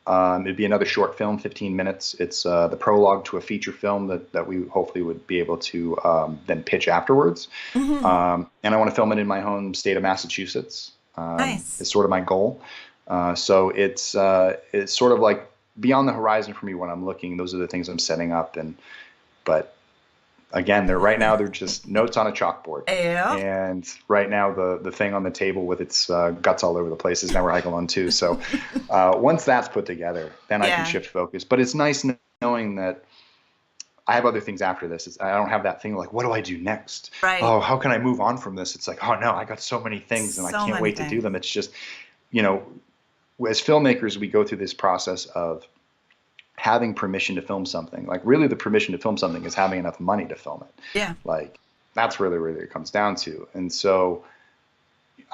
It'd be another short film, 15 minutes. It's the prologue to a feature film that we hopefully would be able to then pitch afterwards. And I want to film it in my home state of Massachusetts. It's sort of my goal. So it's sort of like beyond the horizon for me when I'm looking. Those are the things I'm setting up. But Again, they're right now they're just notes on a chalkboard.
Yeah.
And right now the thing on the table with its guts all over the place is Never Hike Alone too. So once that's put together, then I can
Yeah.
shift focus. But it's nice knowing that I have other things after this. I don't have that thing like, what do I do next?
Right.
Oh, how can I move on from this? It's like, oh no, I got so many things and I
So
can't
many
wait to do
things.
them. It's just, you know, as filmmakers, we go through this process of having permission to film something. Like really the permission to film something is having enough money to film it.
Yeah.
Like that's really, really it comes down to. And so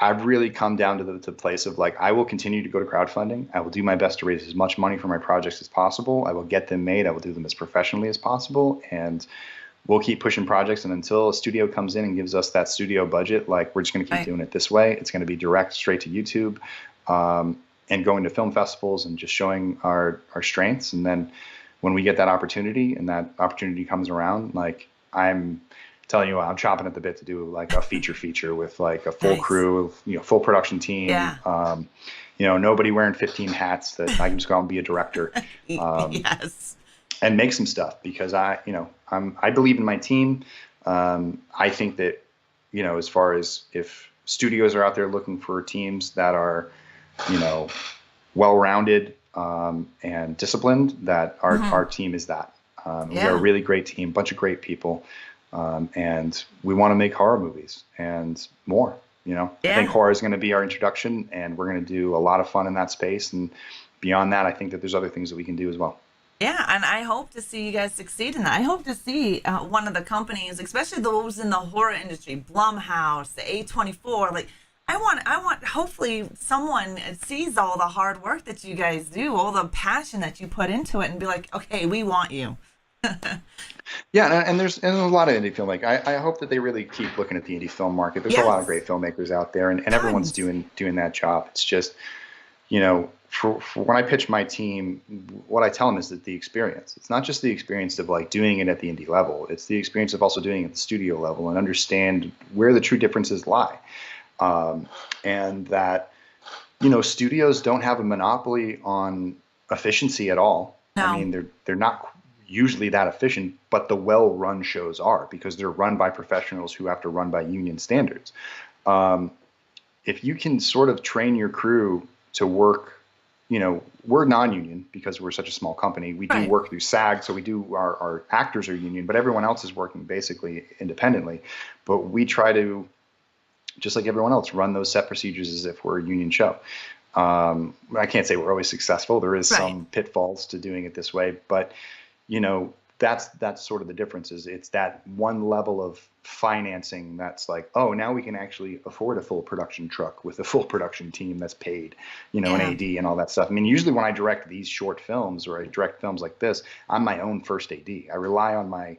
I've really come down to the place of like, I will continue to go to crowdfunding. I will do my best to raise as much money for my projects as possible. I will get them made. I will do them as professionally as possible. And we'll keep pushing projects. And until a studio comes in and gives us that studio budget, like we're just going to keep
Right.
doing it this way. It's going to be direct straight to YouTube, and going to film festivals and just showing our strengths. And then when we get that opportunity and that opportunity comes around, like I'm telling you what, I'm chopping at the bit to do like a feature with like a full
Nice.
crew, full production team.
Yeah.
Nobody wearing 15 hats that I can just go out and be a director,
Yes.
and make some stuff because I believe in my team. I think that, as far as if studios are out there looking for teams that are, well-rounded, and disciplined, that our team is that. We are a
Yeah.
really great team, bunch of great people. And we want to make horror movies and more. I think
Yeah.
horror is going to be our introduction, and we're going to do a lot of fun in that space. And beyond that, I think that there's other things that we can do as well.
Yeah, and I hope to see you guys succeed in that. I hope to see one of the companies, especially those in the horror industry, Blumhouse, the A24. Like, I want. Hopefully, someone sees all the hard work that you guys do, all the passion that you put into it, and be like, okay, we want you.
Yeah, and there's a lot of indie film. Like I hope that they really keep looking at the indie film market. There's a lot of
Yes,
great filmmakers out there, and everyone's
tons.
doing that job. It's just, for when I pitch my team, what I tell them is that the experience. It's not just the experience of like doing it at the indie level. It's the experience of also doing it at the studio level and understand where the true differences lie. And that, studios don't have a monopoly on efficiency at all. I
No.
mean, they're not usually that efficient, but the well-run shows are because they're run by professionals who have to run by union standards. Um, if you can sort of train your crew to work, we're non-union because we're such a small company. We do
Right.
work through SAG, so we do our actors are union, but everyone else is working basically independently. But we try to, just like everyone else, run those set procedures as if we're a union show. I can't say we're always successful. There is
Right.
some pitfalls to doing it this way, but that's sort of the difference. Is it's that one level of financing that's like, oh, now we can actually afford a full production truck with a full production team that's paid, an
Yeah.
AD and all that stuff. I mean, usually when I direct these short films or I direct films like this, I'm my own first AD. I rely on my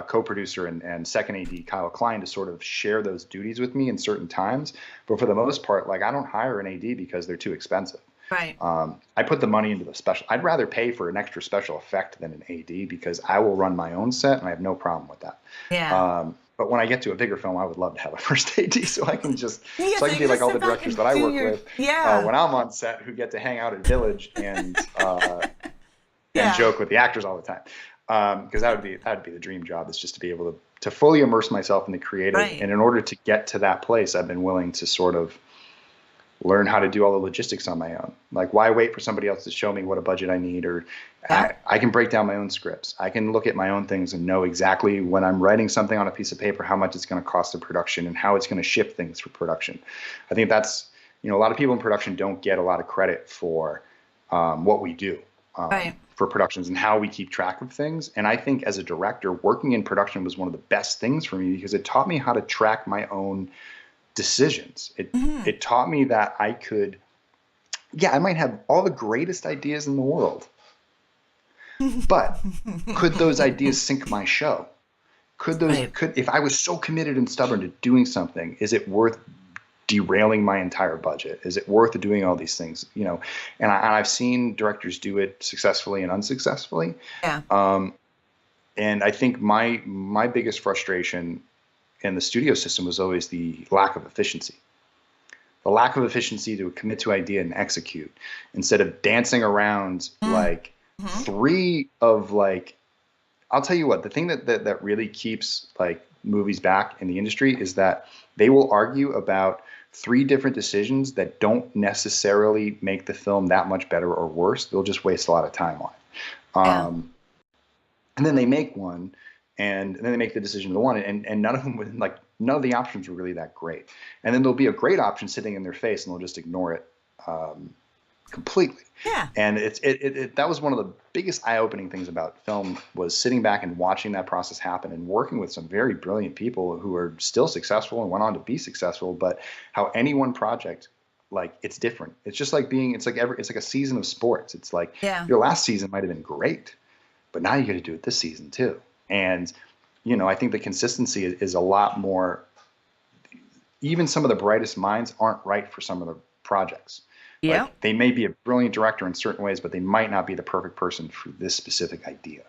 co-producer and second AD, Kyle Klein, to sort of share those duties with me in certain times. But for the most part, like I don't hire an AD because they're too expensive.
Right.
I put the money into the special. I'd rather pay for an extra special effect than an AD because I will run my own set and I have no problem with that.
Yeah.
But when I get to a bigger film, I would love to have a first AD so I can
Yeah.
so I
So
can
you
be
can
like
just
all the
sit back
directors
and
that I
do
work
your.
with
Yeah.
when I'm on set who get to hang out at Village and
Yeah.
joke with the actors all the time. Because that would be the dream job, is just to be able to fully immerse myself in the creative.
Right.
And in order to get to that place, I've been willing to sort of learn how to do all the logistics on my own. Like, why wait for somebody else to show me what a budget I need? Or
Yeah.
I can break down my own scripts. I can look at my own things and know exactly when I'm writing something on a piece of paper, how much it's going to cost the production and how it's going to shift things for production. I think that's, a lot of people in production don't get a lot of credit for what we do
Right.
for productions and how we keep track of things. And I think as a director, working in production was one of the best things for me because it taught me how to track my own decisions. It taught me that I could, I might have all the greatest ideas in the world, but could those ideas sink my show?
Right.
If I was so committed and stubborn to doing something, is it worth derailing my entire budget? Is it worth doing all these things? And I've seen directors do it successfully and unsuccessfully.
Yeah.
And I think my biggest frustration in the studio system was always the lack of efficiency. The lack of efficiency to commit to idea and execute instead of dancing around like three of like I'll tell you what, the thing that really keeps like movies back in the industry is that they will argue about three different decisions that don't necessarily make the film that much better or worse. They'll just waste a lot of time on it.
Yeah.
And then they make one, and then they make the decision to one, and none of them would, like, none of the options were really that great. And then there'll be a great option sitting in their face, and they'll just ignore it completely.
Yeah.
And that was one of the biggest eye-opening things about film, was sitting back and watching that process happen and working with some very brilliant people who are still successful and went on to be successful. But how any one project, like, it's different. It's just like it's like a season of sports. It's like
Yeah.
your last season might have been great, but now you got to do it this season too. And, I think the consistency is a lot more. Even some of the brightest minds aren't right for some of the projects.
Yeah.
Like, they may be a brilliant director in certain ways, but they might not be the perfect person for this specific idea.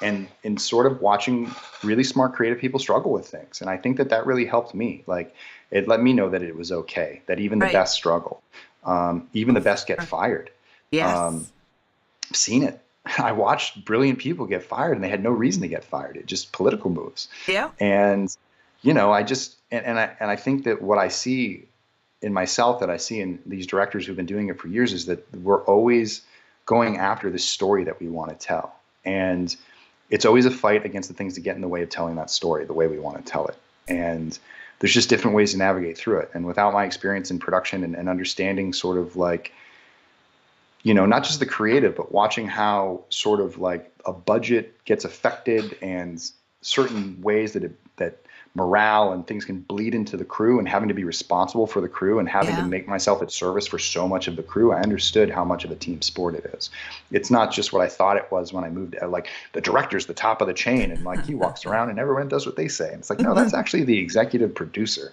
And in sort of watching really smart creative people struggle with things. And I think that really helped me. Like, it let me know that it was okay, that even the best struggle, even the best get fired.
Yes.
I've seen it. I watched brilliant people get fired, and they had no reason to get fired. It just political moves.
Yeah.
And, I just, and I think that what I see in myself, that I see in these directors who've been doing it for years, is that we're always going after the story that we want to tell. And it's always a fight against the things that get in the way of telling that story the way we want to tell it. And there's just different ways to navigate through it. And without my experience in production and understanding sort of like, not just the creative, but watching how sort of like a budget gets affected, and certain ways that morale and things can bleed into the crew, and having to be responsible for the crew, and having to make myself at service for so much of the crew, I understood how much of a team sport it is. It's not just what I thought it was when I moved, like, the director's the top of the chain, and like he walks around and everyone does what they say. And it's like, no, that's actually the executive producer.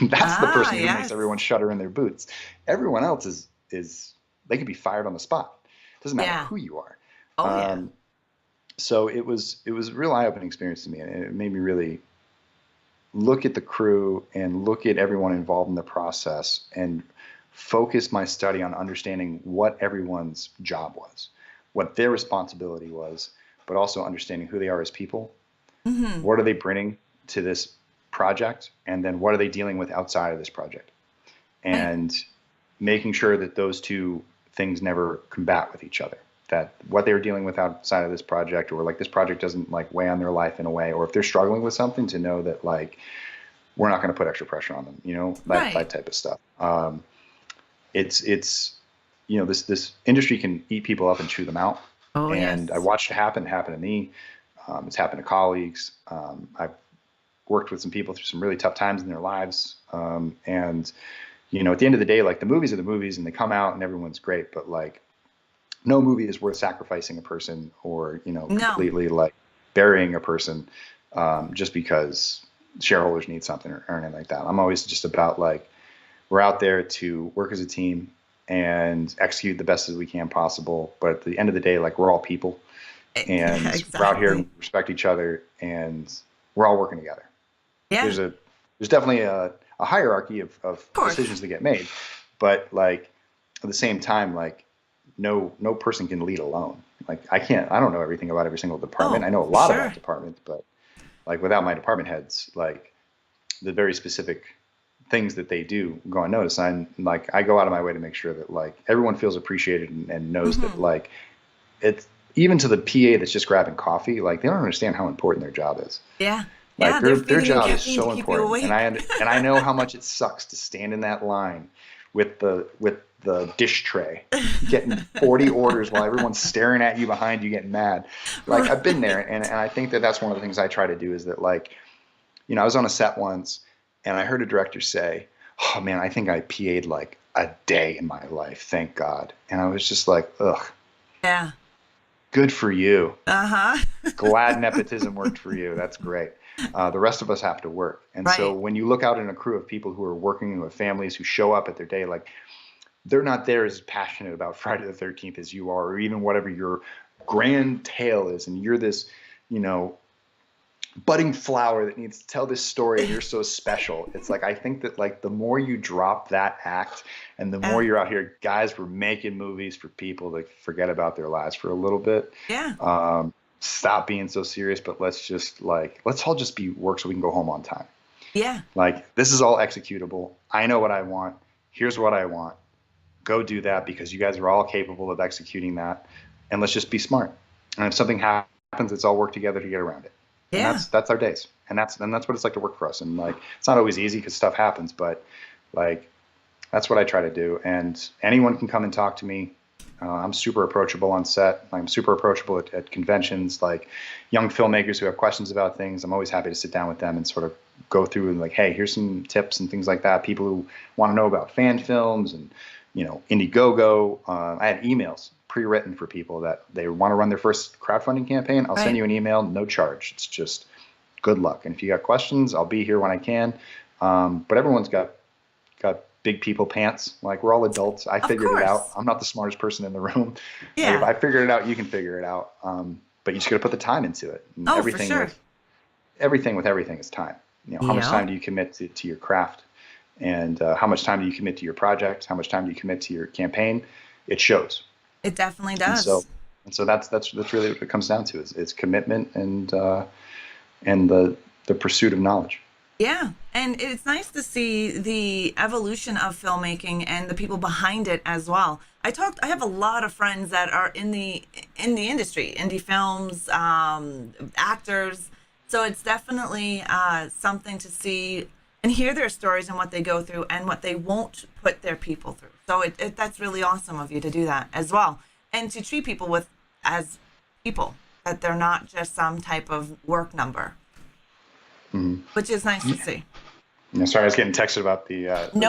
That's the person who makes everyone shudder in their boots. Everyone else is they could be fired on the spot. It doesn't matter who you are. So it was a real eye-opening experience to me, and it made me really look at the crew and look at everyone involved in the process, and focus my study on understanding what everyone's job was, what their responsibility was, but also understanding who they are as people. What are they bringing to this project? And then what are they dealing with outside of this project? And making sure that those two things never combat with each other. That what they're dealing with outside of this project, or like this project doesn't like weigh on their life in a way, or if they're struggling with something, to know that like we're not going to put extra pressure on them, that type of stuff. It's this industry can eat people up and chew them out. I watched it happen to me. It's happened to colleagues. I've worked with some people through some really tough times in their lives. At the end of the day, like, the movies are the movies, and they come out and everyone's great, but like, no movie is worth sacrificing a person, or, completely like burying a person, just because shareholders need something or anything like that. I'm always just about like, we're out there to work as a team and execute the best as we can possible. But at the end of the day, like, we're all people, and we're out here and respect each other, and we're all working together.
Yeah.
There's definitely a hierarchy of decisions that get made, but like, at the same time, like, no person can lead alone. Like, I don't know everything about every single department. I know a lot about departments, but like, without my department heads, like, the very specific things that they do go unnoticed. And like, I go out of my way to make sure that like everyone feels appreciated and knows that like, it's even to the PA that's just grabbing coffee, like, they don't understand how important their job is.
Yeah.
Like, their job is so important. And I know how much it sucks to stand in that line with the dish tray, getting 40 orders while everyone's staring at you behind you, getting mad. Like, I've been there, and I think that's one of the things I try to do, is that like, I was on a set once, and I heard a director say, "Oh man, I think I PA'd like a day in my life, thank God." And I was just like, ugh.
Yeah.
Good for you. Glad nepotism worked for you. That's great. The rest of us have to work. And so when you look out in a crew of people who are working with families, who show up at their day, like, they're not there as passionate about Friday the 13th as you are, or even whatever your grand tale is. And you're this, budding flower that needs to tell this story, and you're so special. It's like, I think that like, the more you drop that act, and the more you're out here, guys, we're making movies for people to forget about their lives for a little bit. stop being so serious, but let's all just be work so we can go home on time.
Yeah.
Like, this is all executable. I know what I want. Here's what I want. Go do that because you guys are all capable of executing that. And let's just be smart. And if something happens, let's all work together to get around it. And
Yeah.
that's our days. And that's what it's like to work for us. And like, it's not always easy because stuff happens, but like, that's what I try to do. And anyone can come and talk to me. I'm super approachable on set. I'm super approachable at conventions, like young filmmakers who have questions about things. I'm always happy to sit down with them and sort of go through and like, hey, here's some tips and things like that. People who want to know about fan films and, Indie Gogo. I had emails pre-written for people that they want to run their first crowdfunding campaign. I'll send you an email, no charge. It's just good luck. And if you got questions, I'll be here when I can. But everyone's got big people pants. Like, we're all adults. I figured it out. I'm not the smartest person in the room.
Yeah.
Like, if I figured it out, you can figure it out. But you just got to put the time into it. And
for sure.
Everything is time. How much time do you commit to your craft? And how much time do you commit to your project? How much time do you commit to your campaign? It shows.
It definitely does.
And so that's really what it comes down to is commitment and the pursuit of knowledge.
Yeah, and it's nice to see the evolution of filmmaking and the people behind it as well. I have a lot of friends that are in the industry, indie films, actors. So it's definitely something to see and hear their stories and what they go through and what they won't put their people through. So that's really awesome of you to do that as well, and to treat people as people, that they're not just some type of work number. Mm-hmm. Which is nice to see.
Sorry, I was getting texted about the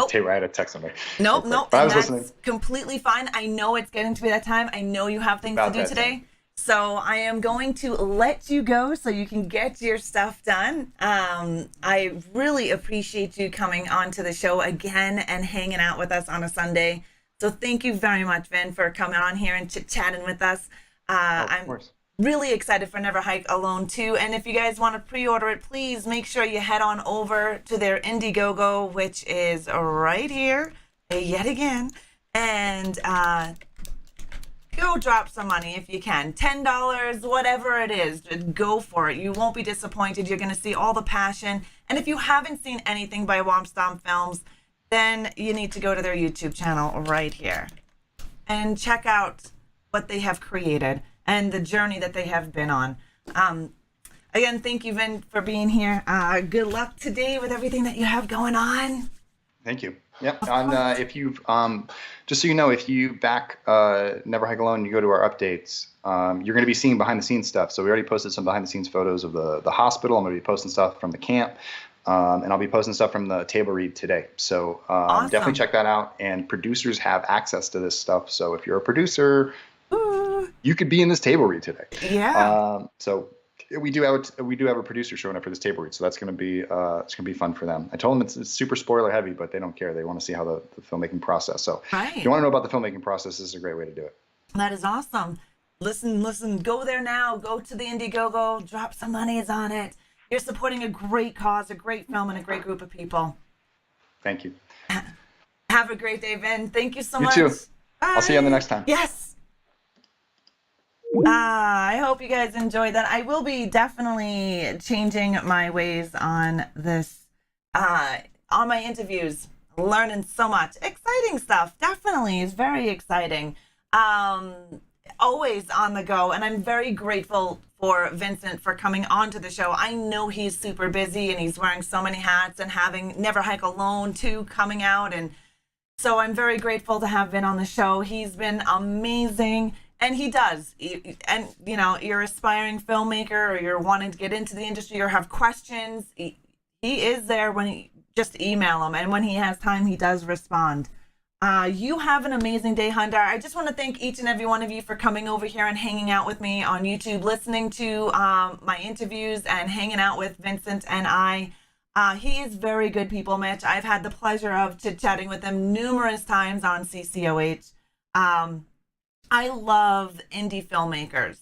tape. I had a text somebody.
Nope.
But I was
that's
listening.
Completely fine. I know it's getting to be that time. I know you have things to do today. So I am going to let you go so you can get your stuff done. I really appreciate you coming onto the show again and hanging out with us on a Sunday. So thank you very much, Vin, for coming on here and chit-chatting with us.
Of course.
Really excited for Never Hike Alone 2. And if you guys want to pre-order it, please make sure you head on over to their Indie Gogo, which is right here, yet again. And go drop some money if you can. $10, whatever it is, just go for it. You won't be disappointed. You're going to see all the passion. And if you haven't seen anything by Womp Stop Films, then you need to go to their YouTube channel right here and check out what they have created and the journey that they have been on. Again, thank you, Vin, for being here. Good luck today with everything that you have going on.
Thank you. Yep. And if you've, just so you know, if you back Never Hike Alone, you go to our updates, you're going to be seeing behind the scenes stuff. So we already posted some behind the scenes photos of the hospital. I'm going to be posting stuff from the camp. And I'll be posting stuff from the table read today. So
awesome.
Definitely check that out. And producers have access to this stuff. So if you're a producer, you could be in this table read today.
Yeah.
So we do have a producer showing up for this table read. So that's going to be it's going to be fun for them. I told them it's super spoiler heavy, but they don't care. They want to see how the filmmaking process. So if you want to know about the filmmaking process, this is a great way to do it.
That is awesome. Listen. Go there now. Go to the Indie Gogo. Drop some monies on it. You're supporting a great cause, a great film, and a great group of people.
Thank you.
Have a great day, Vin. Thank you so much.
You too.
Bye.
I'll see you on the next time.
Yes. I hope you guys enjoyed that. I will be definitely changing my ways on this, on my interviews. Learning so much. Exciting stuff. Definitely is very exciting. Always on the go. And I'm very grateful for Vincent for coming onto the show. I know he's super busy and he's wearing so many hats and having Never Hike Alone 2 coming out. And so I'm very grateful to have Vin on the show. He's been amazing. And he does. And, you're an aspiring filmmaker or you're wanting to get into the industry or have questions. He is there when you just email him. And when he has time, he does respond. You have an amazing day, Hundar. I just want to thank each and every one of you for coming over here and hanging out with me on YouTube, listening to my interviews and hanging out with Vincent and I. He is very good people, Mitch. I've had the pleasure of chit-chatting with him numerous times on CCOH. I love indie filmmakers.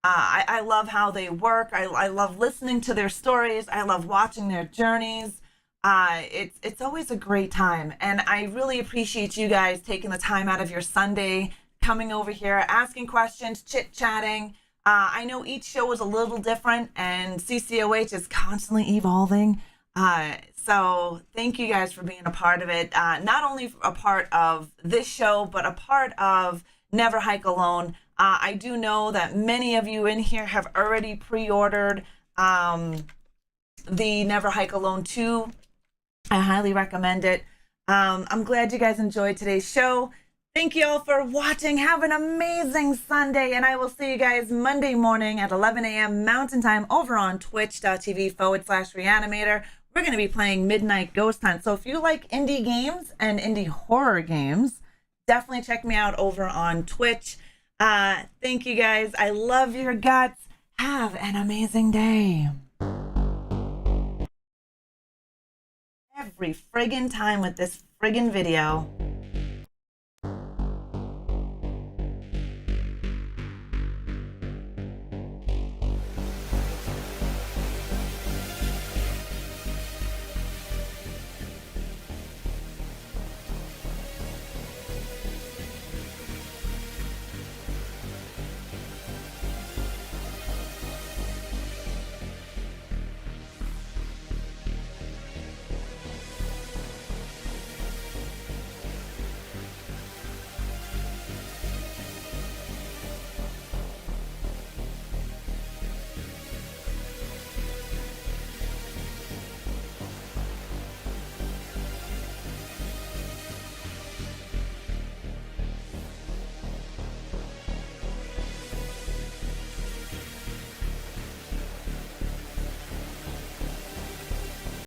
I love how they work. I love listening to their stories. I love watching their journeys. It's always a great time. And I really appreciate you guys taking the time out of your Sunday, coming over here, asking questions, chit-chatting. I know each show is a little different, and CCOH is constantly evolving. So thank you guys for being a part of it. Not only a part of this show, but a part of Never Hike Alone. I do know that many of you in here have already pre-ordered the Never Hike Alone 2. I highly recommend it. I'm glad you guys enjoyed today's show. Thank you all for watching. Have an amazing Sunday, and I will see you guys Monday morning at 11 a.m. Mountain Time over on twitch.tv/ReAnimateHer. We're going to be playing Midnight Ghost Hunt. So if you like indie games and indie horror games, definitely check me out over on Twitch. Thank you guys. I love your guts. Have an amazing day. Every friggin' time with this friggin' video.